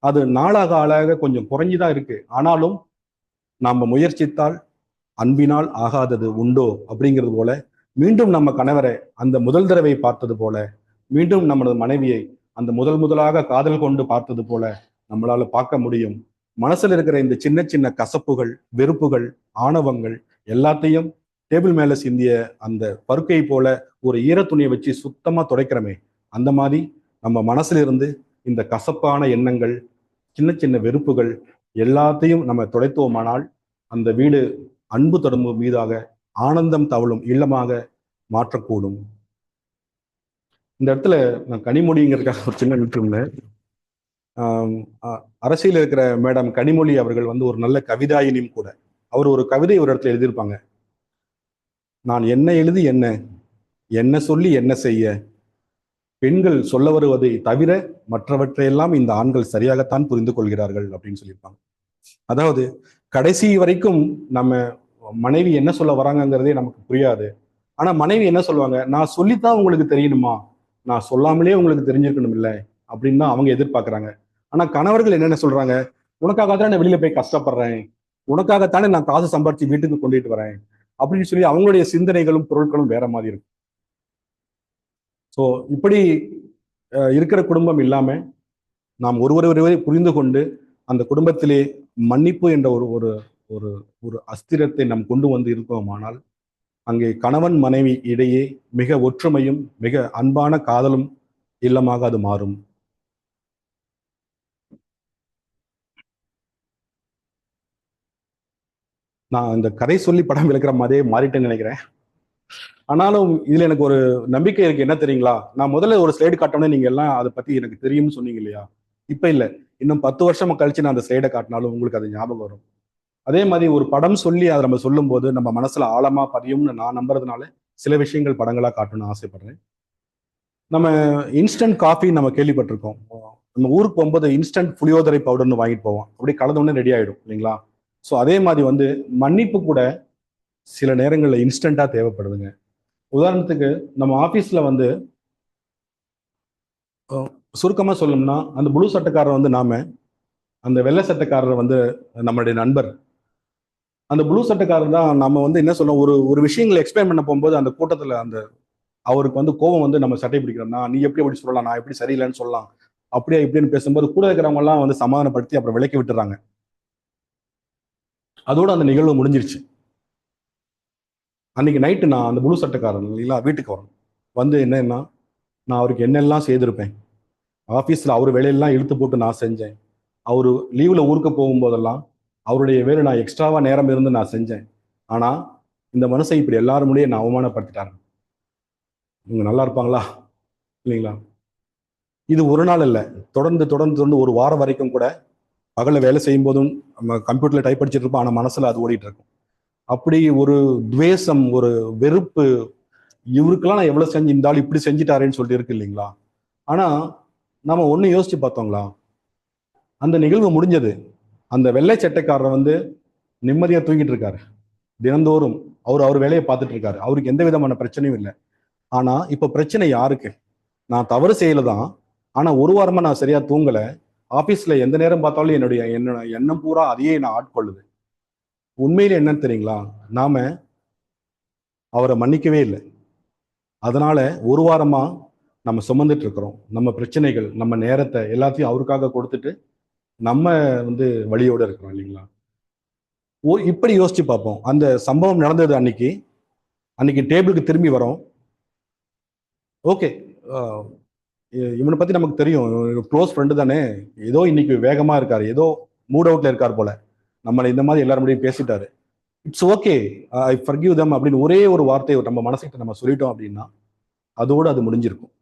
அது நாளாக ஆளாக கொஞ்சம் குறைஞ்சுதான் இருக்கு. ஆனாலும் நாம முயற்சித்தால் அன்பினால் ஆகாதது உண்டோ அப்படிங்கிறது போல, மீண்டும் நம்ம கணவரை அந்த முதல் தடவை பார்த்தது போல, மீண்டும் நமது மனைவியை அந்த முதலாக காதல் கொண்டு பார்த்தது போல நம்மளால பார்க்க முடியும். மனசுல இருக்கிற இந்த சின்ன சின்ன கசப்புகள், வெறுப்புகள், ஆணவங்கள் எல்லாத்தையும் டேபிள் மேல சிந்திய அந்த பருக்கை போல ஒரு ஈர துணியை வச்சு சுத்தமா துடைக்கிறோமே, அந்த மாதிரி நம்ம மனசுல இருந்து இந்த கசப்பான எண்ணங்கள், சின்ன சின்ன வெறுப்புகள் எல்லாத்தையும் நம்ம துடைத்தோமானால் அந்த வீடு அன்பு தொடர்பு மீதாக ஆனந்தம் தவழும் இல்லமாக மாற்றக்கூடும். இந்த இடத்துல நான் கனிமொழிங்கிறதுக்காக ஒரு சின்ன விட்டுருந்தேன். அரசியல் இருக்கிற மேடம் கனிமொழி அவர்கள் வந்து ஒரு நல்ல கவிதாயினியும் கூட. அவர் ஒரு கவிதை ஒரு இடத்துல எழுதியிருப்பாங்க, நான் என்ன எழுதி என்ன சொல்லி என்ன செய்ய, பெண்கள் சொல்ல வருவதை தவிர மற்றவற்றையெல்லாம் இந்த ஆண்கள் சரியாகத்தான் புரிந்து கொள்கிறார்கள் அப்படின்னு சொல்லியிருப்பாங்க. அதாவது கடைசி வரைக்கும் நம்ம மனைவி என்ன சொல்ல வராங்கிறதே நமக்கு புரியாது. ஆனா மனைவி என்ன சொல்லுவாங்க, நான் சொல்லித்தான் உங்களுக்கு தெரியணுமா, நான் சொல்லாமலே உங்களுக்கு தெரிஞ்சிருக்கணும் இல்லை அப்படின்னு தான் அவங்க எதிர்பார்க்கறாங்க. ஆனா கணவர்கள் என்னென்ன சொல்றாங்க, உனக்காகத்தானே நான் வெளியில போய் கஷ்டப்படுறேன், உனக்காகத்தானே நான் காசு சம்பாரிச்சு வீட்டுக்கு கொண்டுட்டு வரேன் அப்படின்னு சொல்லி அவங்களுடைய சிந்தனைகளும் பொருட்களும் வேற மாதிரி இருக்கும். ஸோ இப்படி இருக்கிற குடும்பம் இல்லாம நாம் ஒருவரை புரிந்து கொண்டு அந்த குடும்பத்திலே மன்னிப்பு என்ற ஒரு ஒரு ஒரு ஒரு அஸ்திரத்தை நாம் கொண்டு வந்து இருக்கோமானால் அங்கே கணவன் மனைவி இடையே மிக ஒற்றுமையும் மிக அன்பான காதலும் இல்லமாக அது மாறும். நான் இந்த கதை சொல்லி படம் விளக்குற மாதிரியே மாறிட்டேன்னு நினைக்கிறேன். ஆனாலும் இதுல எனக்கு ஒரு நம்பிக்கை இருக்கு. என்ன தெரியுங்களா, நான் முதல்ல ஒரு ஸ்லைடு காட்டோன்னே நீங்க எல்லாம் அதை பத்தி எனக்கு தெரியும்னு சொன்னீங்க இல்லையா? இப்ப இல்ல, இன்னும் 10 வருஷமா கழிச்சு நான் அந்த ஸ்லைடை காட்டினாலும் உங்களுக்கு அது ஞாபகம் வரும். அதே மாதிரி ஒரு படம் சொல்லி அதை நம்ம சொல்லும் போது நம்ம மனசுல ஆழமா பதியும்னு நான் நம்புறதுனால சில விஷயங்கள் படங்களா காட்டணும்னு ஆசைப்படுறேன். நம்ம இன்ஸ்டன்ட் காஃபி நம்ம கேள்விப்பட்டிருக்கோம். நம்ம ஊருக்கு போகும்போது இன்ஸ்டன்ட் புளியோதரை பவுடர்னு வாங்கிட்டு போவோம், அப்படி கலந்த உடனே ரெடி ஆயிடும் இல்லைங்களா? ஸோ அதே மாதிரி வந்து மன்னிப்பு கூட சில நேரங்களில் இன்ஸ்டண்டா தேவைப்படுதுங்க. உதாரணத்துக்கு நம்ம ஆபீஸ்ல வந்து சுருக்கமா சொல்லணும்னா, அந்த ப்ளூ சட்டக்காரர் வந்து நாம, அந்த வெள்ளை சட்டக்காரர் வந்து நம்மளுடைய நண்பர். அந்த ப்ளூ சட்டக்காரர் தான் நம்ம வந்து என்ன சொல்றோம், ஒரு ஒரு விஷயங்களை எக்ஸ்பிளைன் பண்ண போகும்போது அந்த கூட்டத்துல அந்த அவருக்கு வந்து கோபம் வந்து நம்ம சட்டை பிடிக்கிறோம்னா, நீ எப்படி அப்படி சொல்லலாம், நான் எப்படி சரியில்லைன்னு சொல்லலாம், அப்படியே இப்படின்னு பேசும்போது கூட இருக்கிறவங்க எல்லாம் வந்து சமாதானப்படுத்தி அப்புறம் விலக்கி விட்டுறாங்க. அதோட அந்த நிகழ்வு முடிஞ்சிருச்சு. அன்னைக்கு நைட்டு நான் அந்த முழு சட்டைக்காரன் இல்லைங்களா வீட்டுக்கு வரேன். வந்து என்னன்னா, நான் அவருக்கு என்னெல்லாம் செய்திருப்பேன். ஆஃபீஸில் அவர் வேலையெல்லாம் இழுத்து போட்டு நான் செஞ்சேன். அவர் லீவில் ஊருக்கு போகும்போதெல்லாம் அவருடைய வேலை நான் எக்ஸ்ட்ராவா நேரம் இருந்து நான் செஞ்சேன். ஆனால் இந்த மனுஷன் இப்படி எல்லாரும் முடிய நான் அவமானப்படுத்திட்டாங்க. இவங்க நல்லா இருப்பாங்களா இல்லைங்களா? இது ஒரு நாள் இல்லை, தொடர்ந்து தொடர்ந்து தொடர்ந்து ஒரு வாரம் வரைக்கும் கூட பகலில் வேலை செய்யும் போதும் நம்ம கம்ப்யூட்டரில் டைப் அடிச்சிட்டு இருப்போம், ஆனால் மனசில் அது ஓடிட்டு இருக்கும். அப்படி ஒரு துவேஷம், ஒரு வெறுப்பு, இவருக்கெல்லாம் நான் எவ்வளவு செஞ்சு இந்த ஆள் இப்படி செஞ்சுட்டாரேன்னு சொல்லிட்டு இருக்கு இல்லைங்களா? ஆனா நம்ம ஒண்ணு யோசிச்சு பார்த்தோங்களா? அந்த நிகழ்வு முடிஞ்சது. அந்த வெள்ளை சட்டைக்காரர் வந்து நிம்மதியா தூங்கிட்டு இருக்காரு. தினந்தோறும் அவர் வேலையை பார்த்துட்டு இருக்காரு. அவருக்கு எந்த விதமான பிரச்சனையும் இல்லை. ஆனா இப்ப பிரச்சனை யாருக்கு? நான் தவறு செய்யல தான். ஆனா ஒரு வாரமா நான் சரியா தூங்கல. ஆபீஸ்ல எந்த நேரம் பார்த்தாலும் என்னோட எண்ணம் பூரா அதையே நான் ஆட்கொள்ளுது. உண்மையில என்னன்னு தெரியுங்களா? நாம அவரை மன்னிக்கவே இல்லை. அதனால ஒரு வாரமா நம்ம சுமந்துட்டு இருக்கிறோம். நம்ம பிரச்சனைகள், நம்ம நேரத்தை எல்லாத்தையும் அவருக்காக கொடுத்துட்டு நம்ம வந்து வழியோட இருக்கிறோம் இல்லைங்களா? இப்படி யோசிச்சு பார்ப்போம். அந்த சம்பவம் நடந்தது அன்னைக்கு. அன்னைக்கு டேபிளுக்கு திரும்பி வரோம். ஓகே, இவனை பத்தி நமக்கு தெரியும், க்ளோஸ் ஃப்ரெண்டு தானே, ஏதோ இன்னைக்கு வேகமா இருக்காரு, ஏதோ மூட் அவுட்ல இருக்கார் போல, நம்மளை இந்த மாதிரி எல்லாரும் முடியும் பேசிட்டாரு. இட்ஸ் ஓகே, ஐ ஃபர்கிவ் தம் அப்படின்னு ஒரே ஒரு வார்த்தையை நம்ம மனசுக்கிட்ட நம்ம சொல்லிட்டோம் அப்படின்னா அதோடு அது முடிஞ்சிருக்கும்.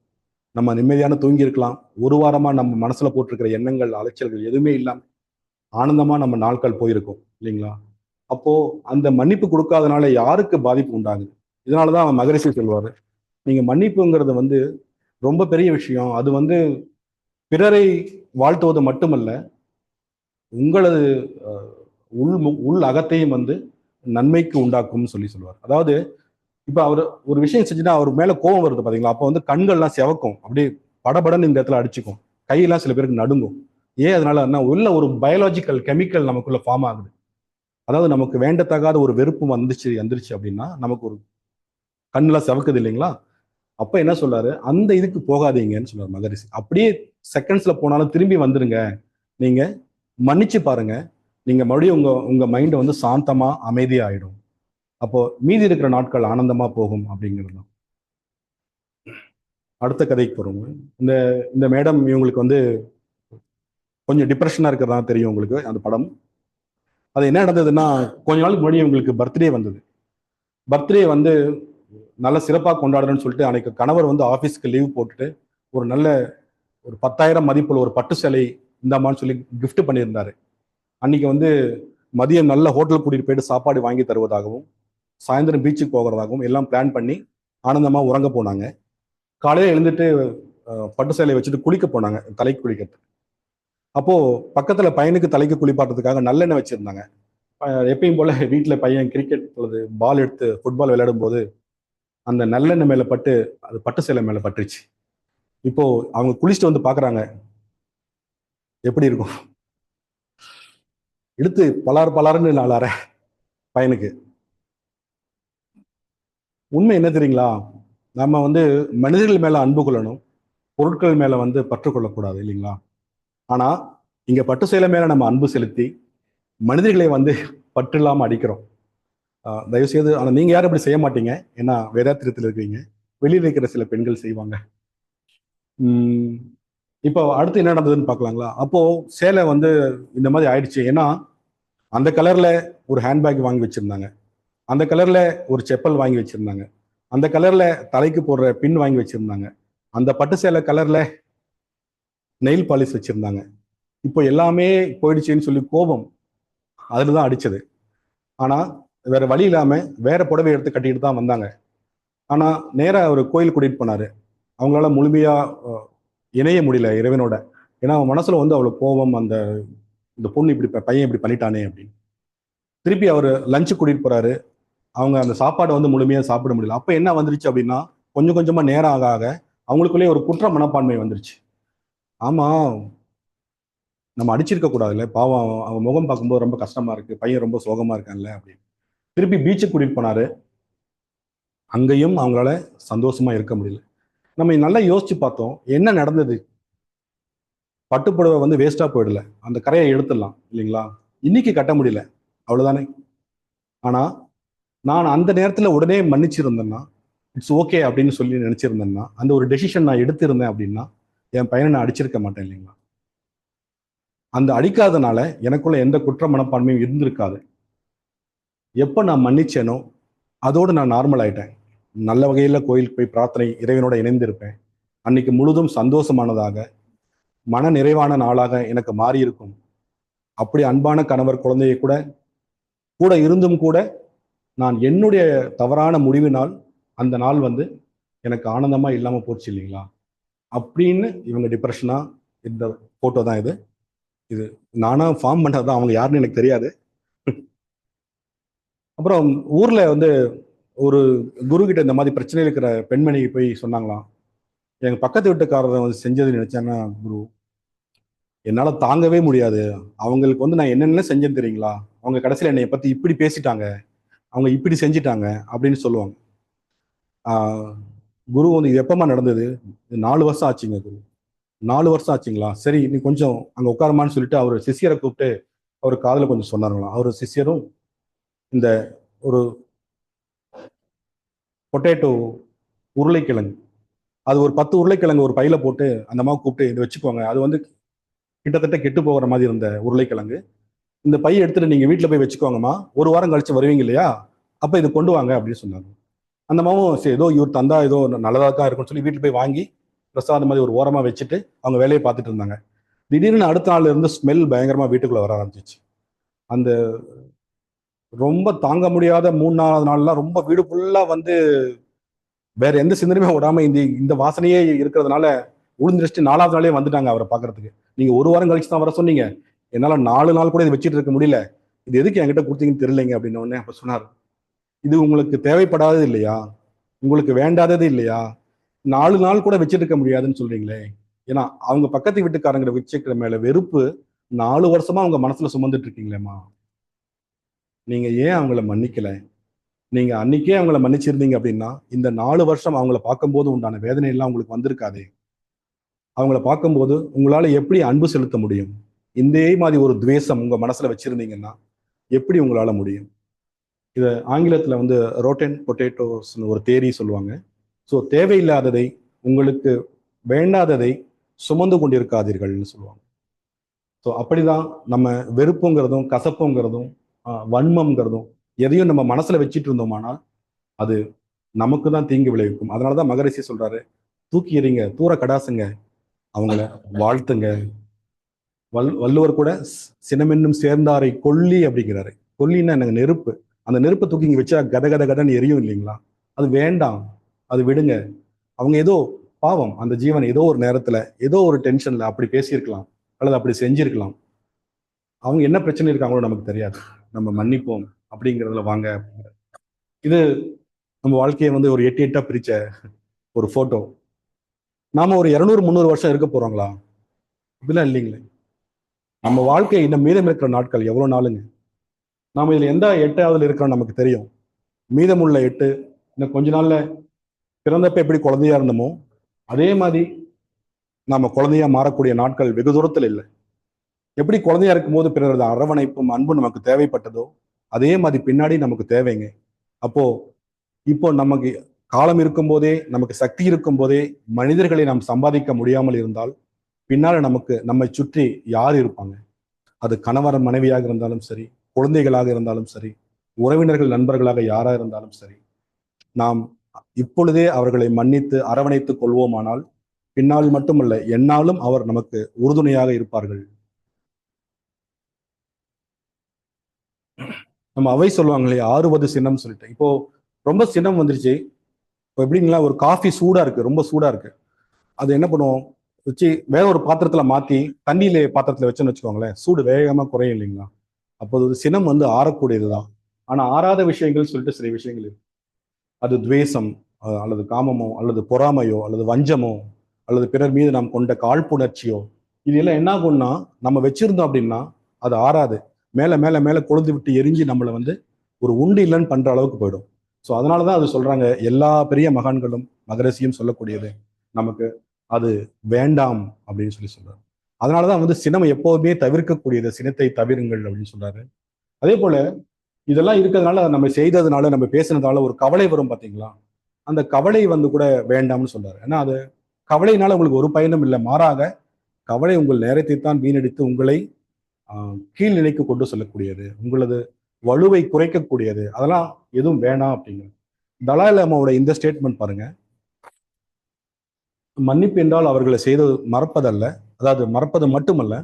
நம்ம நிம்மதியான தூங்கி இருக்கலாம். ஒரு வாரமா நம்ம மனசுல போட்டிருக்கிற எண்ணங்கள், அலைச்சல்கள் எதுவுமே இல்லாம ஆனந்தமா நம்ம நாட்கள் போயிருக்கும் இல்லைங்களா? அப்போ அந்த மன்னிப்பு கொடுக்காதனால யாருக்கு பாதிப்பு உண்டாகுது? இதனாலதான் அவன் மகரிஷி சொல்வாரு, நீங்க மன்னிப்புங்கிறது வந்து ரொம்ப பெரிய விஷயம். அது வந்து பிறரை வாழ்த்துவது மட்டுமல்ல, உங்களது உள் உள் அகத்தையும் வந்து நன்மைக்கு உண்டாக்கும்னு சொல்லுவார். அதாவது இப்ப அவர் ஒரு விஷயம் செஞ்சுட்டா அவர் மேல கோபம் வருது பாத்தீங்களா? அப்போ வந்து கண்கள்லாம் செவக்கும், அப்படியே படபடன்னு இந்த இடத்துல அடிச்சுக்கும், கையெல்லாம் சில பேருக்கு நடுங்கும். ஏன் அதனால உள்ள ஒரு பயாலஜிக்கல் கெமிக்கல் நமக்குள்ள ஃபார்ம் ஆகுது. அதாவது நமக்கு வேண்டத்தகாத ஒரு வெறுப்பு வந்துருச்சு அப்படின்னா நமக்கு ஒரு கண்ணெல்லாம் செவக்குது இல்லைங்களா? அப்ப என்ன சொல்றாரு, அந்த இதுக்கு போகாதீங்கன்னு சொல்றாரு மகரிஷி. அப்படியே செகண்ட்ஸ்ல போனாலும் திரும்பி வந்துருங்க, நீங்க மன்னிச்சு பாருங்க, நீங்க மறுபடியும் உங்க உங்க மைண்ட் வந்து சாந்தமா அமைதியா ஆயிடும். அப்போ மீதி இருக்கிற நாட்கள் ஆனந்தமா போகும் அப்படிங்கிறது தான். அடுத்த கதைக்கு போறோங்க. இந்த இந்த மேடம் இவங்களுக்கு வந்து கொஞ்சம் டிப்ரெஷனா இருக்கிறதா தெரியும் உங்களுக்கு அந்த படம். அது என்ன நடந்ததுன்னா, கொஞ்ச நாளுக்கு முன்னாடி இவங்களுக்கு பர்த்டே வந்தது. பர்த்டே வந்து நல்ல சிறப்பாக கொண்டாடுறேன்னு சொல்லிட்டு அன்னைக்கு கணவர் வந்து ஆஃபீஸ்க்கு லீவ் போட்டுட்டு ஒரு நல்ல ஒரு 10,000 மதிப்புள்ள ஒரு பட்டு சேலை இந்தாமான்னு சொல்லி கிஃப்ட் பண்ணியிருந்தாரு. அன்னைக்கு வந்து மதியம் நல்ல ஹோட்டலுக்கு கூட்டிட்டு போயிட்டு சாப்பாடு வாங்கி தருவதாகவும், சாயந்தரம் பீச்சுக்கு போகிறதாகவும் எல்லாம் பிளான் பண்ணி ஆனந்தமா உறங்க போனாங்க. காலையில எழுந்துட்டு பட்டு சேலையை வச்சுட்டு குளிக்க போனாங்க, தலைக்கு குளிக்கிறது. அப்போ பக்கத்துல பையனுக்கு தலைக்கு குளிப்பாட்டுறதுக்காக நல்லெண்ணெய் வச்சிருந்தாங்க. எப்பயும் போல வீட்டுல பையன் கிரிக்கெட் அல்லது பால் எடுத்து ஃபுட்பால் விளையாடும் போது அந்த நல்லெண்ணெய் மேல பட்டு அது பட்டு சேலை மேல பட்டுருச்சு. இப்போ அவங்க குளிச்சுட்டு வந்து பாக்குறாங்க, எப்படி இருக்கும்? எடுத்து பலார் பலாருன்னு நாளார பையனுக்கு. உண்மை என்ன தெரியுங்களா? நம்ம வந்து மனிதர்கள் மேல அன்பு கொள்ளணும், பொருட்கள் மேல வந்து பற்று கொள்ளக்கூடாது இல்லைங்களா? ஆனா இங்க பட்டு சேலை மேல நம்ம அன்பு செலுத்தி மனிதர்களை வந்து பற்று இல்லாம அடிக்கிறோம். தயவு செய்து, ஆனா நீங்க யாரும் இப்படி செய்ய மாட்டீங்க, ஏன்னா வேதாத்திரத்தில் இருக்கிறீங்க. வெளியில் இருக்கிற சில பெண்கள் செய்வாங்க. இப்போ அடுத்து என்ன நடந்ததுன்னு பார்க்கலாங்களா? அப்போ சேலை வந்து இந்த மாதிரி ஆயிடுச்சு. ஏன்னா அந்த கலர்ல ஒரு ஹேண்ட்பேக் வாங்கி வச்சிருந்தாங்க, அந்த கலர்ல ஒரு செப்பல் வாங்கி வச்சிருந்தாங்க, அந்த கலர்ல தலைக்கு போடுற பின் வாங்கி வச்சிருந்தாங்க, அந்த பட்டு சேலை கலர்ல நெயில் பாலிஷ் வச்சிருந்தாங்க. இப்போ எல்லாமே போயிடுச்சுன்னு சொல்லி கோபம் அதுலதான் அடிச்சது. ஆனா வேற வழி இல்லாம வேற புடவை எடுத்து கட்டிட்டு தான் வந்தாங்க. ஆனா நேரா ஒரு கோயில் கூட்டிட்டு போனாரு. அவங்களால முழுமையா இணைய முடியல இறைவனோட. ஏன்னா அவன் மனசுல வந்து அவ்வளவு கோபம், அந்த இந்த பொண்ணு இப்படி பையன் இப்படி பண்ணிட்டானே அப்படின்னு. திருப்பி அவர் லஞ்சு கூட்டிட்டு போறாரு. அவங்க அந்த சாப்பாடை வந்து முழுமையா சாப்பிட முடியல. அப்ப என்ன வந்துருச்சு அப்படின்னா, கொஞ்சம் கொஞ்சமா நேரம் ஆக ஆக அவங்களுக்குள்ளே ஒரு குற்ற மனப்பான்மை வந்துருச்சு. ஆமா, நம்ம அடிச்சிருக்க கூடாதுல்ல, பாவம் அவன் முகம் பார்க்கும்போது ரொம்ப கஷ்டமா இருக்கு, பையன் ரொம்ப சோகமா இருக்கான்ல அப்படின்னு. திருப்பி பீச்சுக்கு கூட்டிட்டு போனாரு. அங்கேயும் அவங்களால சந்தோஷமா இருக்க முடியல. நம்ம நல்லா யோசிச்சு பார்த்தோம், என்ன நடந்தது? பட்டுப்புடவை வந்து வேஸ்டா போயிடல, அந்த கரையை எடுத்துடலாம் இல்லைங்களா? இன்னைக்கு கட்ட முடியல, அவ்வளவுதானே. ஆனா நான் அந்த நேரத்துல உடனே மன்னிச்சிருந்தேன்னா, இட்ஸ் ஓகே அப்படின்னு சொல்லி நினைச்சிருந்தேன்னா, அந்த ஒரு டெசிஷன் நான் எடுத்திருந்தேன் அப்படின்னா, என் பையனை நான் அடிச்சிருக்க மாட்டேன் இல்லைங்களா? அந்த அடிக்காதனால எனக்குள்ள எந்த குற்ற மனப்பான்மையும் இருந்திருக்காது. எப்ப நான் மன்னிச்சேனோ அதோடு நான் நார்மல் ஆயிட்டேன். நல்ல வகையில கோயிலுக்கு போய் பிரார்த்தனை, இறைவனோட இணைந்திருப்பேன். அன்னைக்கு முழுதும் சந்தோஷமானதாக, மன நிறைவான நாளாக எனக்கு மாறி இருக்கும். அப்படி அன்பான கணவர், குழந்தையை கூட கூட இருந்தும் கூட நான் என்னுடைய தவறான முடிவினால் அந்த நாள் வந்து எனக்கு ஆனந்தமா இல்லாம போச்சு இல்லைங்களா? அப்படின்னு இவங்க டிப்ரெஷனா இந்த போட்டோ தான் இது. இது நானா ஃபார்ம் பண்ணதான், அவங்க யாருன்னு எனக்கு தெரியாது. அப்புறம் ஊர்ல வந்து ஒரு குரு கிட்ட இந்த மாதிரி பிரச்சனை இருக்கிற பெண்மணி போய் சொன்னாங்களாம், எங்க பக்கத்து வீட்டுக்காரர் வந்து செஞ்சது நினைச்சாங்கன்னா குரு, என்னால தாங்கவே முடியாது. அவங்களுக்கு வந்து நான் என்னென்ன செஞ்சேன்னு தெரியுங்களா? அவங்க கடைசியில என்னை பத்தி இப்படி பேசிட்டாங்க, அவங்க இப்படி செஞ்சிட்டாங்க அப்படின்னு சொல்லுவாங்க. ஆஹ் குரு வந்து இது எப்பமா நடந்தது? 4 வருஷம் ஆச்சுங்க குரு. 4 வருஷம் ஆச்சுங்களா? சரி நீ கொஞ்சம் அங்க உட்காரமான்னு சொல்லிட்டு அவர் சிஷியரை கூப்பிட்டு அவர் காதுல கொஞ்சம் சொன்னார்களாம். அவர் சிஷியரும் இந்த ஒரு பொட்டேட்டோ, உருளைக்கிழங்கு, அது ஒரு 10 உருளைக்கிழங்கு ஒரு பையில போட்டு அந்த அம்மாவை கூப்பிட்டு இதை வச்சுக்கோங்க. அது வந்து கிட்டத்தட்ட கெட்டு போகிற மாதிரி இருந்த உருளைக்கிழங்கு. இந்த பையை எடுத்துட்டு நீங்க வீட்டுல போய் வச்சுக்கோங்கம்மா. ஒரு வாரம் கழிச்சு வருவீங்க இல்லையா? அப்ப இது கொண்டு வாங்க அப்படின்னு சொன்னாங்க. அந்த அம்மாவும் சரி ஏதோ இவர் தந்தா ஏதோ நல்லதா தான் இருக்கும்னு சொல்லி வீட்டுல போய் வாங்கி பிரசாதம் மாதிரி ஒரு ஓரமா வச்சுட்டு அவங்க வேலையை பார்த்துட்டு இருந்தாங்க. திடீர்னு அடுத்த நாள்ல இருந்து ஸ்மெல் பயங்கரமா வீட்டுக்குள்ள வர ஆரம்பிச்சிச்சு. அந்த ரொம்ப தாங்க முடியாத 3 4 நாள்லாம் ரொம்ப வீடு ஃபுல்லா வந்து வேற எந்த சிந்தனையுமே விடாம இந்த இந்த வாசனையே இருக்கிறதுனால உளுந்திரிச்சிட்டு 4வது நாளே வந்துட்டாங்க அவரை பாக்குறதுக்கு. நீங்க ஒரு வாரம் கழிச்சு தான் வர சொன்னீங்க, என்னால 4 நாள் கூட இதை வச்சுட்டு இருக்க முடியல, இது எதுக்கு என்கிட்ட கொடுத்தீங்கன்னு தெரியலைங்க அப்படின்னு உடனே அப்ப சொன்னார், இது உங்களுக்கு தேவைப்படாதது இல்லையா? உங்களுக்கு வேண்டாதது இல்லையா? 4 நாள் கூட வச்சிட்டு இருக்க முடியாதுன்னு சொல்றீங்களே. ஏன்னா அவங்க பக்கத்து வீட்டுக்காரங்களை வச்சுக்கிற மேல வெறுப்பு 4 வருஷமா அவங்க மனசுல சுமந்துட்டு இருக்கீங்களேம்மா. நீங்க ஏன் அவங்கள மன்னிக்கல? நீங்க அன்னைக்கே அவங்கள மன்னிச்சிருந்தீங்க அப்படின்னா இந்த 4 வருஷம் அவங்கள பார்க்கும்போது உண்டான வேதனை எல்லாம் உங்களுக்கு வந்திருக்காதே. அவங்கள பார்க்கும்போது உங்களால எப்படி அன்பு செலுத்த முடியும்? இதே மாதிரி ஒரு துவேஷம் உங்க மனசுல வச்சிருந்தீங்கன்னா எப்படி உங்களால முடியும்? இத ஆங்கிலத்துல வந்து ரோட்டன் பொட்டேட்டோஸ்னு ஒரு தேரி சொல்லுவாங்க. ஸோ தேவையில்லாததை, உங்களுக்கு வேண்டாததை சுமந்து கொண்டிருக்காதீர்கள்னு சொல்லுவாங்க. ஸோ அப்படிதான் நம்ம வெறுப்புங்கிறதும் கசப்புங்கிறதும் வன்மம்ங்கிறதும் எதையும் நம்ம மனசுல வச்சுட்டு இருந்தோமானால் அது நமக்கு தான் தீங்கு விளைவிக்கும். அதனாலதான் மகரிஷி சொல்றாரு, தூக்கி எறிங்க, தூர கடாசுங்க, அவங்கள வாழ்த்துங்க. வள்ளுவர் கூட சினமென்னும் சேர்ந்தாரை கொல்லி அப்படிங்கிறாரு. கொல்லின்னா எனக்கு நெருப்பு. அந்த நெருப்பை தூக்கி இங்க வச்சா கத கத கதன்னு எரியும் இல்லைங்களா? அது வேண்டாம், அது விடுங்க. அவங்க ஏதோ பாவம், அந்த ஜீவன் ஏதோ ஒரு நேரத்துல ஏதோ ஒரு டென்ஷன்ல அப்படி பேசியிருக்கலாம் அல்லது அப்படி செஞ்சிருக்கலாம். அவங்க என்ன பிரச்சனை இருக்காங்களோ நமக்கு தெரியாது, நம்ம மன்னிப்போம் அப்படிங்கிறதுல வாங்க. இது நம்ம வாழ்க்கையை வந்து ஒரு 8 8 பிரிச்ச ஒரு போட்டோ. நாம ஒரு 200 300 வருஷம் இருக்க போறோங்களா? இப்படிலாம் இல்லைங்களே. நம்ம வாழ்க்கை இன்னும் மீதம் இருக்கிற நாட்கள் எவ்வளவு நாளுங்க? நாம இதுல எந்த 8ஆவதுல இருக்கிறோம் நமக்கு தெரியும். மீதமுள்ள 8 இன்னும் கொஞ்ச நாள்ல பிறந்தப்ப எப்படி குழந்தையா இருந்தோமோ அதே மாதிரி நாம குழந்தையா மாறக்கூடிய நாட்கள் வெகு தூரத்தில் இல்லை. எப்படி குழந்தையா இருக்கும்போது பிறரது அரவணைப்பும் அன்பும் நமக்கு தேவைப்பட்டதோ அதே மாதிரி பின்னாடி நமக்கு தேவைங்க. அப்போ இப்போ நமக்கு காலம் இருக்கும் போதே, நமக்கு சக்தி இருக்கும் போதே மனிதர்களை நாம் சம்பாதிக்க முடியாமல் இருந்தால் பின்னால நமக்கு நம்மை சுற்றி யார் இருப்பாங்க? அது கணவர் மனைவியாக இருந்தாலும் சரி, குழந்தைகளாக இருந்தாலும் சரி, உறவினர்கள் நண்பர்களாக யாரா இருந்தாலும் சரி, நாம் இப்பொழுதே அவர்களை மன்னித்து அரவணைத்துக் கொள்வோமானால் பின்னால் மட்டுமல்ல எந்நாளும் அவர் நமக்கு உறுதுணையாக இருப்பார்கள். நம்ம அவை சொல்லுவாங்க இல்லையா, ஆறுவது சினம் சொல்லிட்டு. இப்போ ரொம்ப சினம் வந்துருச்சு. இப்போ எப்படிங்களா, ஒரு காஃபி சூடா இருக்கு, ரொம்ப சூடா இருக்கு, அது என்ன பண்ணுவோம், வச்சு வேற ஒரு பாத்திரத்துல மாத்தி தண்ணியில பாத்திரத்துல வச்சோன்னு வச்சுக்கோங்களேன், சூடு வேகமா குறையும் இல்லைங்களா? அப்போது ஒரு சினம் வந்து ஆறக்கூடியதுதான். ஆனா ஆறாத விஷயங்கள் சொல்லிட்டு சில விஷயங்கள் இருக்கு. அது துவேஷம், அல்லது காமமோ அல்லது பொறாமையோ அல்லது வஞ்சமோ அல்லது பிறர் மீது நாம் கொண்ட காழ்ப்புணர்ச்சியோ, இது எல்லாம் என்ன ஆகும்னா நம்ம வச்சிருந்தோம் அப்படின்னா அது ஆறாது. மேல மேல மேல கொழுந்து விட்டு எரிஞ்சு நம்மளை வந்து ஒரு உண்டு இல்லைன்னு பண்ற அளவுக்கு போயிடும். ஸோ அதனாலதான் அது சொல்றாங்க, எல்லா பெரிய மகான்களும் மகரிஷியும் சொல்லக்கூடியது நமக்கு அது வேண்டாம் அப்படின்னு சொல்லி சொல்றாரு. அதனாலதான் வந்து சினம் எப்போதுமே தவிர்க்கக்கூடியது, சினத்தை தவிருங்கள் அப்படின்னு சொல்றாரு. அதே போல இதெல்லாம் இருக்கிறதுனால, நம்ம செய்ததுனால, நம்ம பேசினதால ஒரு கவலை வரும் பாத்தீங்களா, அந்த கவலை வந்து கூட வேண்டாம்னு சொல்றாரு. ஏன்னா அது கவலையினால உங்களுக்கு ஒரு பயனும் இல்லை, மாறாக கவலை உங்கள் நேரத்தை தான் வீணடித்து உங்களை கீழ் நிலைக்கு கொண்டு செல்லக்கூடியது, உங்களது வலுவை குறைக்கக்கூடியது. அதெல்லாம் எதுவும் வேணாம் அப்படிங்க. தலாய் லாமாவோட இந்த ஸ்டேட்மெண்ட் பாருங்க, மன்னிப்பு என்றால் அவர்களை செய்தது மறப்பதல்ல, அதாவது மறப்பது மட்டுமல்ல,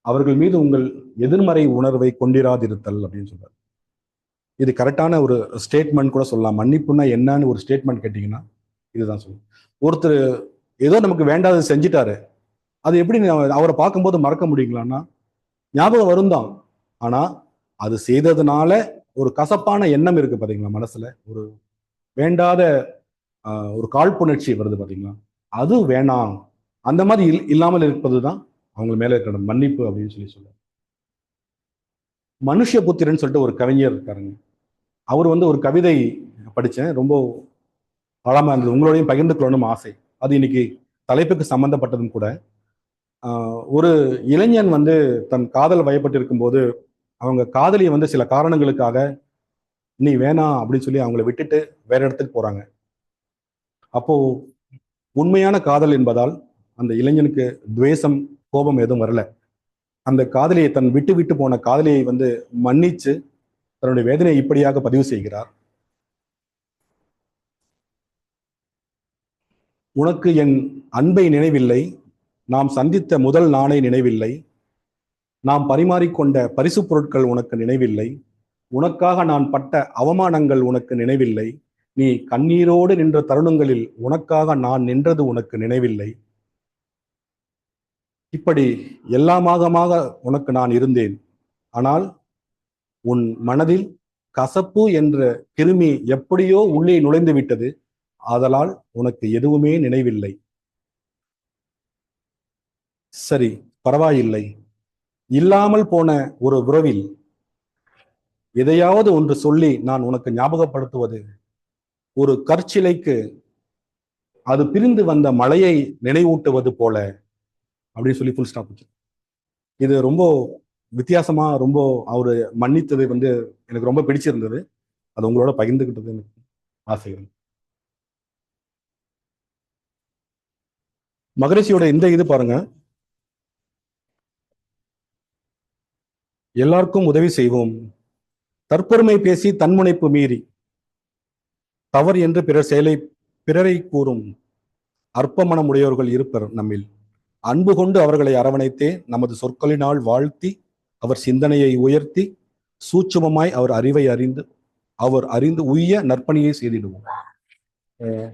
அவர்கள் மீது உங்கள் எதிர்மறை உணர்வை கொண்டிராதிருத்தல் அப்படின்னு சொல்றாரு. இது கரெக்டான ஒரு ஸ்டேட்மெண்ட் கூட சொல்லலாம். மன்னிப்புன்னா என்னன்னு ஒரு ஸ்டேட்மெண்ட் கேட்டீங்கன்னா இதுதான் சொல்லுங்க. ஒருத்தர் ஏதோ நமக்கு வேண்டாத செஞ்சுட்டாரு, அது எப்படி அவரை பார்க்கும்போது மறக்க முடியுங்களான்னா ஞாபகம் வரும் தான். ஆனா அது செய்ததுனால ஒரு கசப்பான எண்ணம் இருக்கு பாத்தீங்களா மனசுல, ஒரு வேண்டாத ஒரு காழ்ப்புணர்ச்சி வருது பாத்தீங்களா, அது வேணாம். அந்த மாதிரி இல்லாமல் இருப்பதுதான் அவங்க மேல இருக்கிற மன்னிப்பு அப்படின்னு சொல்லி சொல்ல. மனுஷ புத்திரன் சொல்லிட்டு ஒரு கவிஞர் இருக்காருங்க. அவர் வந்து ஒரு கவிதை படித்தேன், ரொம்ப ஆழமா இருந்தது, உங்களோடையும் பகிர்ந்து கொள்ளணும் ஆசை. அது இன்னைக்கு தலைப்புக்கு சம்பந்தப்பட்டதும் கூட. ஒரு இளைஞன் வந்து தன் காதல் வயப்பட்டிருக்கும் போது அவங்க காதலியை வந்து சில காரணங்களுக்காக நீ வேணாம் அப்படின்னு சொல்லி அவங்கள விட்டுட்டு வேற இடத்துக்கு போறாங்க. அப்போ உண்மையான காதல் என்பதால் அந்த இளைஞனுக்கு துவேஷம், கோபம் எதுவும் வரல. அந்த காதலியை, தன் விட்டு விட்டு போன காதலியை வந்து மன்னிச்சு தன்னுடைய வேதனையை இப்படியாக பதிவு செய்கிறார். உனக்கு என் அன்பை நினைவில்லை, நாம் சந்தித்த முதல் நாளை நினைவில்லை, நாம் பரிமாறிக்கொண்ட பரிசு பொருட்கள் உனக்கு நினைவில்லை, உனக்காக நான் பட்ட அவமானங்கள் உனக்கு நினைவில்லை, நீ கண்ணீரோடு நின்ற தருணங்களில் உனக்காக நான் நின்றது உனக்கு நினைவில்லை. இப்படி எல்லாமாக உனக்கு நான் இருந்தேன். ஆனால் உன் மனதில் கசப்பு என்ற கிருமி எப்படியோ உள்ளே நுழைந்து விட்டது, ஆதலால் உனக்கு எதுவுமே நினைவில்லை. சரி, பரவாயில்லை. இல்லாமல் போன ஒரு உறவில் எதையாவது ஒன்று சொல்லி நான் உனக்கு ஞாபகப்படுத்துவது ஒரு கற்சிலைக்கு அது பிரிந்து வந்த மழையை நினைவூட்டுவது போல அப்படின்னு சொல்லி ஃபுல் ஸ்டாப். இது ரொம்ப வித்தியாசமா, ரொம்ப அவரு மன்னித்தது வந்து எனக்கு ரொம்ப பிடிச்சிருந்தது. அது உங்களோட பகிர்ந்துகிட்டது எனக்கு ஆசை. மகரிஷியோட இந்த இது பாருங்க, எல்லாருக்கும் உதவி செய்வோம், தற்பெருமை பேசி தன்முனைப்பு மீறி தவறு என்று பிறரை கூறும் அற்பமனம் உடையவர்கள் இருப்பர் நம்மில். அன்பு கொண்டு அவர்களை அரவணைத்தே நமது சொற்களினால் வாழ்த்தி அவர் சிந்தனையை உயர்த்தி சூட்சுமமாய் அவர் அறிந்து உய்ய நற்பணியை செய்திடுவோம்.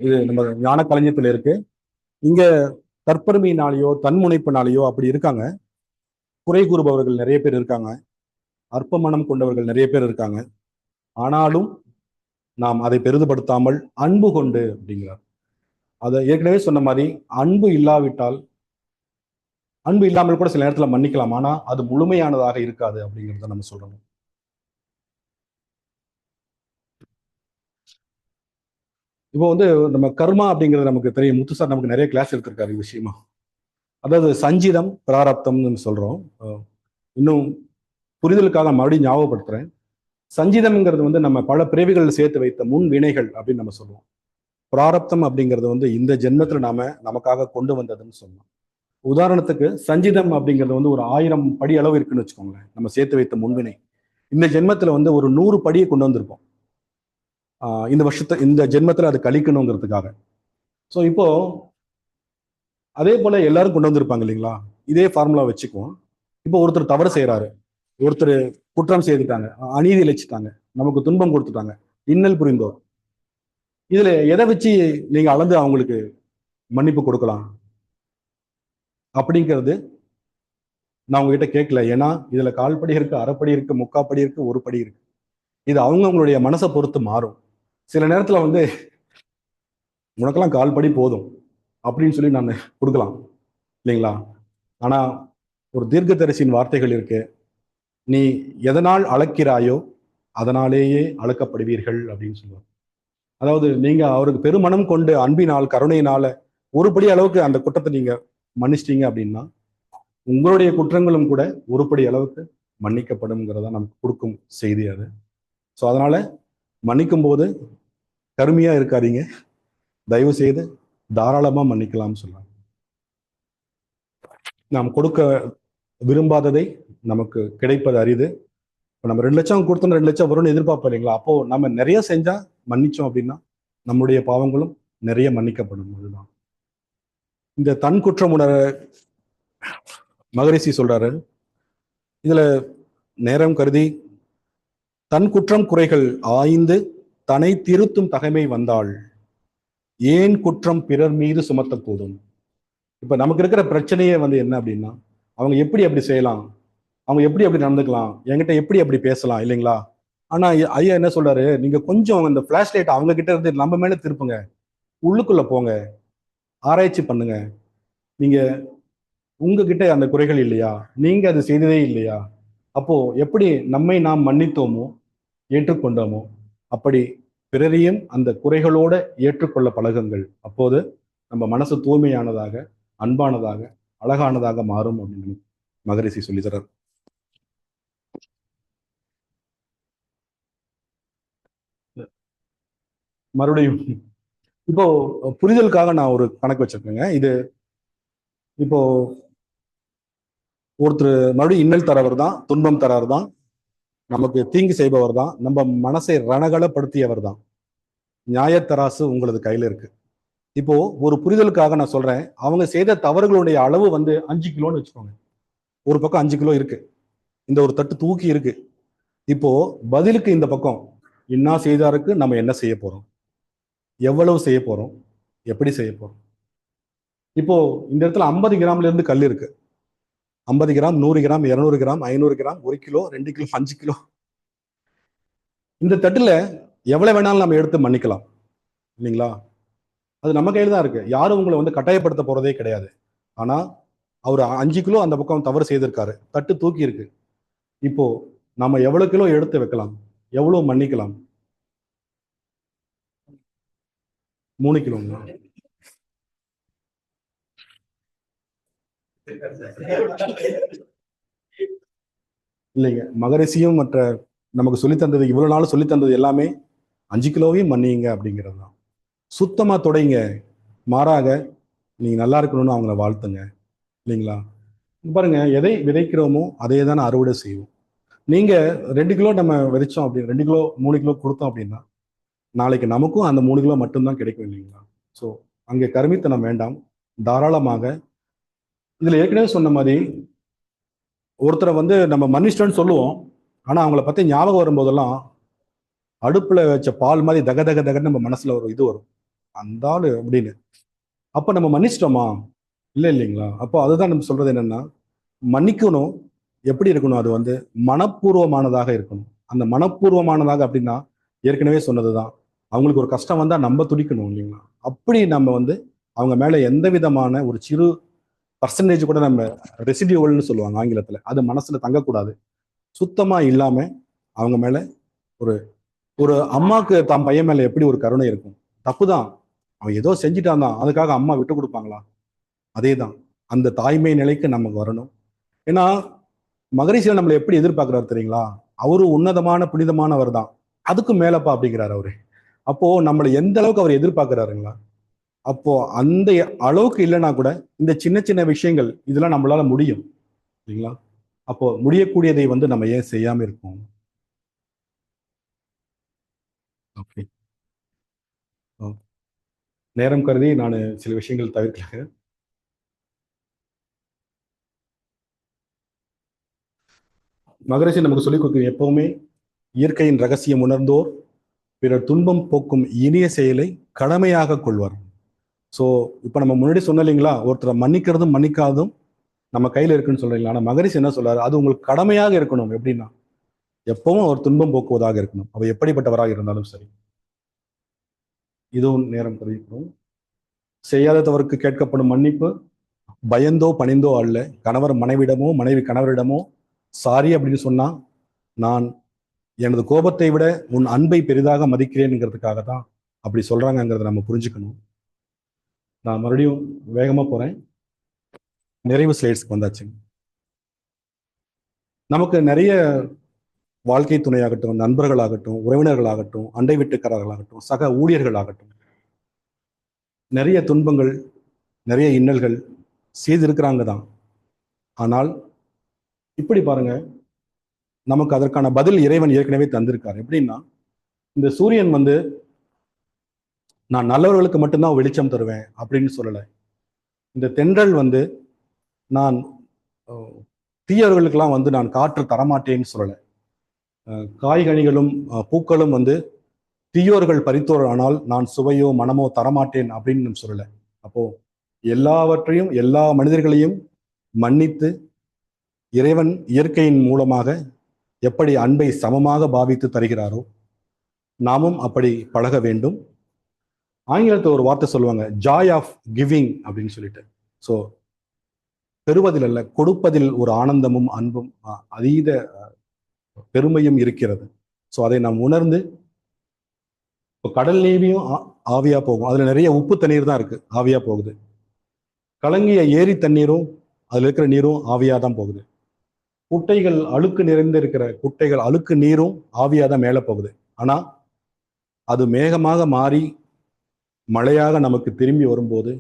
இது நம்ம ஞான கலைஞத்துல இருக்கு. இங்க தற்பெருமையினாலேயோ தன்முனைப்பினாலேயோ அப்படி இருக்காங்க, குறை கூறுபவர்கள் நிறைய பேர் இருக்காங்க, அற்ப மனம் கொண்டவர்கள் நிறைய பேர் இருக்காங்க. ஆனாலும் நாம் அதை பெரிதுபடுத்தாமல் அன்பு கொண்டு அப்படிங்கிறார். அதை ஏற்கனவே சொன்ன மாதிரி அன்பு இல்லாமல் கூட சில நேரத்துல மன்னிக்கலாம், ஆனா அது முழுமையானதாக இருக்காது அப்படிங்கிறத நம்ம சொல்லணும். இப்போ வந்து நம்ம கர்மா அப்படிங்கிறது நமக்கு தெரியும், முத்து சார் நமக்கு நிறைய கிளாஸ் எடுத்திருக்காரு இது விஷயமா. அதாவது சஞ்சிதம் பிராரப்தம்னு சொல்றோம். இன்னும் புரிதலுக்காக மறுபடியும் ஞாபகப்படுத்துறேன். சஞ்சிதம்ங்கிறது வந்து நம்ம பல பிறவிகள் சேர்த்து வைத்த முன் வினைகள் அப்படின்னு நம்ம சொல்லுவோம். பிராரப்தம் அப்படிங்கிறது வந்து இந்த ஜென்மத்துல நமக்காக கொண்டு வந்ததுன்னு சொல்லலாம். உதாரணத்துக்கு சஞ்சிதம் அப்படிங்கிறது வந்து ஒரு 1000 படி அளவு இருக்குன்னு வச்சுக்கோங்களேன், நம்ம சேர்த்து வைத்த முன்வினை. இந்த ஜென்மத்துல வந்து ஒரு 100 படியை கொண்டு வந்திருப்போம், இந்த ஜென்மத்துல அது கழிக்கணுங்கிறதுக்காக. ஸோ இப்போ அதே போல எல்லாரும் கொண்டு வந்திருப்பாங்க இல்லைங்களா, இதே ஃபார்முலா வச்சுக்குவோம். இப்போ ஒருத்தர் தவறு செய்யறாரு, ஒருத்தர் குற்றம் செய்துட்டாங்க, அநீதி இழைச்சிட்டாங்க, நமக்கு துன்பம் கொடுத்துட்டாங்க, இன்னல் புரிந்தோர். இதுல எதை வச்சு நீங்க அளந்து அவங்களுக்கு மன்னிப்பு கொடுக்கலாம் அப்படிங்கிறது நான் உங்ககிட்ட கேட்கல. ஏன்னா இதுல 1/4 படி இருக்கு, அரைப்படி இருக்கு, 3/4 படி இருக்கு, 1 படி இருக்கு. இது அவங்களுடைய மனசை பொறுத்து மாறும். சில நேரத்துல வந்து உனக்கெல்லாம் 1/4 படி போதும் அப்படின்னு சொல்லி நான் கொடுக்கலாம் இல்லைங்களா. ஆனா ஒரு தீர்க்கதரிசியின் வார்த்தைகள் இருக்கு, நீ எதனால் அளக்கிறாயோ அதனாலேயே அழைக்கப்படுவீர்கள் அப்படின்னு சொல்லுவார். அதாவது நீங்க அவருக்கு பெருமனம் கொண்டு அன்பினால் கருணையினால ஒருபடி அளவுக்கு அந்த குற்றத்தை நீங்க மன்னிச்சிட்டீங்க அப்படின்னா உங்களுடைய குற்றங்களும் கூட ஒருபடி அளவுக்கு மன்னிக்கப்படும்ங்கிறதா நமக்கு கொடுக்கும் செய்தி அது. ஸோ அதனால மன்னிக்கும் போது கருமையா இருக்காதீங்க, தயவு செய்து தாராளமா மன்னிக்கலாம்னு சொல்றாங்க. நாம் கொடுக்க விரும்பாததை நமக்கு கிடைப்பது அரிது. இப்போ நம்ம 2 லட்சம் கொடுத்தோம் 2 லட்சம் வரும்னு எதிர்பார்ப்போம் இல்லைங்களா? அப்போ நம்ம நிறைய செஞ்சா மன்னிச்சோம் அப்படின்னா நம்முடைய பாவங்களும் நிறைய மன்னிக்கப்படும். அதுதான் இந்த தன் குற்றம் உணர மகரிஷி சொல்றாரு. இதுல நேரம் கருதி தன் குற்றம் குறைகள் ஆய்ந்து தன்னை திருத்தும் தகைமை வந்தாள் ஏன் குற்றம் பிறர் மீது சுமத்த போதும். இப்ப நமக்கு இருக்கிற பிரச்சனையே வந்து என்ன அப்படின்னா அவங்க எப்படி அப்படி செய்யலாம், அவங்க எப்படி அப்படி நடந்துக்கலாம், என்கிட்ட எப்படி அப்படி பேசலாம் இல்லைங்களா? ஆனா ஐயா என்ன சொல்றாரு, நீங்க கொஞ்சம் அந்த பிளாஷ் லைட் அவங்க கிட்ட இருந்து நம்ம மேல திருப்புங்க, உள்ளுக்குள்ள போங்க, ஆராய்ச்சி பண்ணுங்க. நீங்க உங்ககிட்ட அந்த குறைகள் இல்லையா, நீங்க அது செய்ததே இல்லையா, அப்போ எப்படி நம்மை நாம் மன்னித்தோமோ ஏற்றுக்கொண்டோமோ அப்படி பிறரையும் அந்த குறைகளோட ஏற்றுக்கொள்ள பழகுங்கள். அப்போது நம்ம மனசு தூய்மையானதாக, அன்பானதாக, அழகானதாக மாறும் அப்படின்னு மகரிஷி சொல்லி தர்றார். மறுபடியும் இப்போ புரிதலுக்காக நான் ஒரு கணக்கு வச்சிருக்கேங்க. இது இப்போ ஒருத்தர் மறுபடியும் இன்னல் தரவர் தான், துன்பம் தரவர் தான், நமக்கு தீங்கு செய்பவர் தான், நம்ம மனசை ரணகலப்படுத்தியவர் தான். நியாயத்தராசு உங்களது கையில இருக்கு. இப்போ ஒரு புரிதலுக்காக நான் சொல்றேன், அவங்க செய்த தவறுகளுடைய அளவு வந்து 5 கிலோன்னு வச்சுக்கோங்க. ஒரு பக்கம் 5 கிலோ இருக்கு, இந்த ஒரு தட்டு தூக்கி இருக்கு. இப்போ பதிலுக்கு இந்த பக்கம் இன்னா செய்தாருக்கு நம்ம என்ன செய்ய போறோம், எவ்வளவு செய்ய போறோம், எப்படி செய்ய போறோம். இப்போ இந்த இடத்துல 50 கிராம்ல இருந்து கல் இருக்கு. 50 gram, 100 gram, 200 gram, 500 gram, 1 kilo, 2 kilo, 5 kilo. இந்த தட்டுல எவ்வளவு வேணாலும் நம்ம எடுத்து மன்னிக்கலாம் இல்லைங்களா? அது நம்ம கையில தான் இருக்கு. யாரும் உங்களை வந்து கட்டாயப்படுத்த போறதே கிடையாது. ஆனா அவர் 5 கிலோ அந்த பக்கம் தவறு செய்திருக்காரு, தட்டு தூக்கி இருக்கு. இப்போ நம்ம எவ்வளவு கிலோ எடுத்து வைக்கலாம், எவ்வளவு மன்னிக்கலாம்? 3 கிலோங்களா? இல்லைங்க, மகரிஷியும் மற்ற நமக்கு சொல்லி தந்தது, இவ்வளவு நாள் சொல்லி தந்தது எல்லாமே 5 கிலோவையும் மன்னிங்க அப்படிங்கிறது தான். சுத்தமா தொடைங்க, மாறாக நீங்க நல்லா இருக்கணும்னு அவங்கள வாழ்த்துங்க இல்லைங்களா? பாருங்க, எதை விதைக்கிறோமோ அதே தானே அறுவடை செய்வோம். நீங்க 2 கிலோ நம்ம விதைச்சோம் அப்படின்னு 2 கிலோ 3 கிலோ கொடுத்தோம் அப்படின்னா நாளைக்கு நமக்கும் அந்த 3 கிலோ மட்டும்தான் கிடைக்கும் இல்லைங்களா? ஸோ அங்கே கருமித்தனம் வேண்டாம், தாராளமாக. இதுல ஏற்கனவே சொன்ன மாதிரி ஒருத்தரை வந்து நம்ம மன்னிச்சிட்டோன்னு சொல்லுவோம், ஆனா அவங்கள பத்தி ஞாபகம் வரும்போதெல்லாம் அடுப்புல வச்ச பால் மாதிரி தக தக தகன்னு நம்ம மனசுல ஒரு இது வரும், அந்த ஆளு அப்படின்னு. அப்ப நம்ம மன்னிச்சிட்டோமா? இல்லை இல்லைங்களா? அப்போ அதுதான் நம்ம சொல்றது என்னன்னா, மன்னிக்கணும் எப்படி இருக்கணும், அது வந்து மனப்பூர்வமானதாக இருக்கணும். அந்த மனப்பூர்வமானதாக அப்படின்னா ஏற்கனவே சொன்னதுதான், அவங்களுக்கு ஒரு கஷ்டம் வந்தா நம்ம துடிக்கணும் இல்லைங்களா? அப்படி நம்ம வந்து அவங்க மேல எந்த விதமான ஒரு சிறு பர்சன்டேஜ் கூட நம்ம ரெசிடியூவல்னு சொல்லுவாங்க ஆங்கிலத்துல, அது மனசுல தங்கக்கூடாது. சுத்தமா இல்லாம அவங்க மேல ஒரு ஒரு அம்மாவுக்கு தம் பையன் மேல எப்படி ஒரு கருணை இருக்கும், தப்புதான் அவன் ஏதோ செஞ்சுட்டான் தான் அதுக்காக அம்மா விட்டு கொடுப்பாங்களா? அதே தான், அந்த தாய்மை நிலைக்கு நமக்கு வரணும். ஏன்னா மகரிஷியில் நம்மளை எப்படி எதிர்பார்க்கிறாரு தெரியுங்களா? அவரு உன்னதமான புனிதமானவர் தான், அதுக்கு மேலப்பா அப்படிங்கிறாரு அவரு. அப்போ நம்மளை எந்த அளவுக்கு அவர் எதிர்பார்க்கிறாருங்களா? அப்போ அந்த அளவுக்கு இல்லைன்னா கூட இந்த சின்ன சின்ன விஷயங்கள் இதெல்லாம் நம்மளால முடியும் இல்லைங்களா? அப்போ முடியக்கூடியதை வந்து நம்ம ஏன் செய்யாம இருக்கோம்? ஓகே, நேரம் கருதி நான் சில விஷயங்கள் தவிர்க்கிறேன். மகரிஷி நமக்கு சொல்லிக் கொடுக்கும் எப்பவுமே இயற்கையின் ரகசியம் உணர்ந்தோர் பிறர் துன்பம் போக்கும் இனிய செயலை கடமையாக கொள்வார். ஸோ இப்போ நம்ம முன்னாடி சொன்ன இல்லைங்களா, ஒருத்தரை மன்னிக்கிறதும் மன்னிக்காததும் நம்ம கையில இருக்குன்னு சொல்றீங்களா? ஆனா மகரிஷி என்ன சொல்றாரு, அது உங்களுக்கு கடமையாக இருக்கணும். எப்படின்னா எப்பவும் ஒரு துன்பம் போக்குவதாக இருக்கணும், அவ எப்படிப்பட்டவராக இருந்தாலும் சரி. இதுவும் நேரம் தெரிவிக்கணும். செய்யாத தவறுக்கு கேட்கப்படும் மன்னிப்பு பயந்தோ பணிந்தோ அல்ல. கணவர் மனைவிடமோ மனைவி கணவரிடமோ சாரி அப்படின்னு சொன்னா நான் எனது கோபத்தை விட உன் அன்பை பெரிதாக மதிக்கிறேன்ங்கிறதுக்காக தான் அப்படி சொல்றாங்கிறத நம்ம புரிஞ்சுக்கணும். நான் மறுபடியும் வேகமா போறேன். நிறைவு ஸ்லைட்ஸ்க்கு வந்தாச்சு. நமக்கு நிறைய வாழ்க்கை துணையாகட்டும், நண்பர்களாகட்டும், உறவினர்களாகட்டும், அண்டை வீட்டுக்காரர்களாகட்டும், சக ஊழியர்களாகட்டும், நிறைய துன்பங்கள், நிறைய இன்னல்கள் செய்திருக்கிறாங்க தான். ஆனால் இப்படி பாருங்க, நமக்கு அதற்கான பதில் இறைவன் ஏற்கனவே தந்திருக்காரு. எப்படின்னா, இந்த சூரியன் நான் நல்லவர்களுக்கு மட்டும்தான் வெளிச்சம் தருவேன் அப்படின்னு சொல்லலை. இந்த தென்றல் நான் தீயவர்களுக்கெல்லாம் நான் காற்று தரமாட்டேன்னு சொல்லலை. காய்கனிகளும் பூக்களும் தீயோர்கள் பறித்தோர் ஆனால் நான் சுவையோ மனமோ தரமாட்டேன் அப்படின்னு சொல்லலை. அப்போ எல்லாவற்றையும், எல்லா மனிதர்களையும் மன்னித்து இறைவன் இயற்கையின் மூலமாக எப்படி அன்பை சமமாக பாவித்து தருகிறாரோ நாமும் அப்படி பழக வேண்டும். ஆங்கிலத்தில் ஒரு வார்த்தை சொல்லுவாங்க, ஜாய் ஆஃப் கிவிங் அப்படின்னு சொல்லிட்டு. ஸோ பெறுவதில் அல்ல, கொடுப்பதில் ஒரு ஆனந்தமும் அன்பும் அதீத பெருமையும் இருக்கிறது. ஸோ அதை நாம் உணர்ந்து, இப்போ கடல் நீரையும் ஆவியா போகும், அதுல நிறைய உப்பு தண்ணீர் தான் இருக்கு, ஆவியா போகுது. கலங்கிய ஏரி தண்ணீரும் அதுல இருக்கிற நீரும் ஆவியா தான் போகுது. குட்டைகள் அழுக்கு நிறைந்து இருக்கிற குட்டைகள் அழுக்கு நீரும் ஆவியா தான் மேலே போகுது. ஆனா அது மேகமாக மாறி மழையாக நமக்கு திரும்பி வரும்போது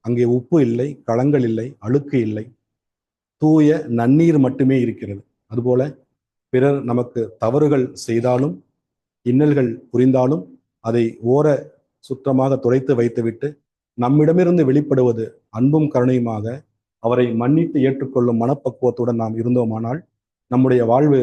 அங்கே உப்பு இல்லை, களங்கள் இல்லை, அழுக்கு இல்லை, தூய நன்னீர் மட்டுமே இருக்கிறது. அதுபோல பிறர் நமக்கு தவறுகள் செய்தாலும், இன்னல்கள் புரிந்தாலும் அதை சுத்தமாக துடைத்து வைத்துவிட்டு நம்மிடமிருந்து வெளிப்படுவது அன்பும் கருணையுமாக அவரை மன்னித்து ஏற்றுக்கொள்ளும் மனப்பக்குவத்துடன் நாம் இருந்தோமானால் நம்முடைய வாழ்வு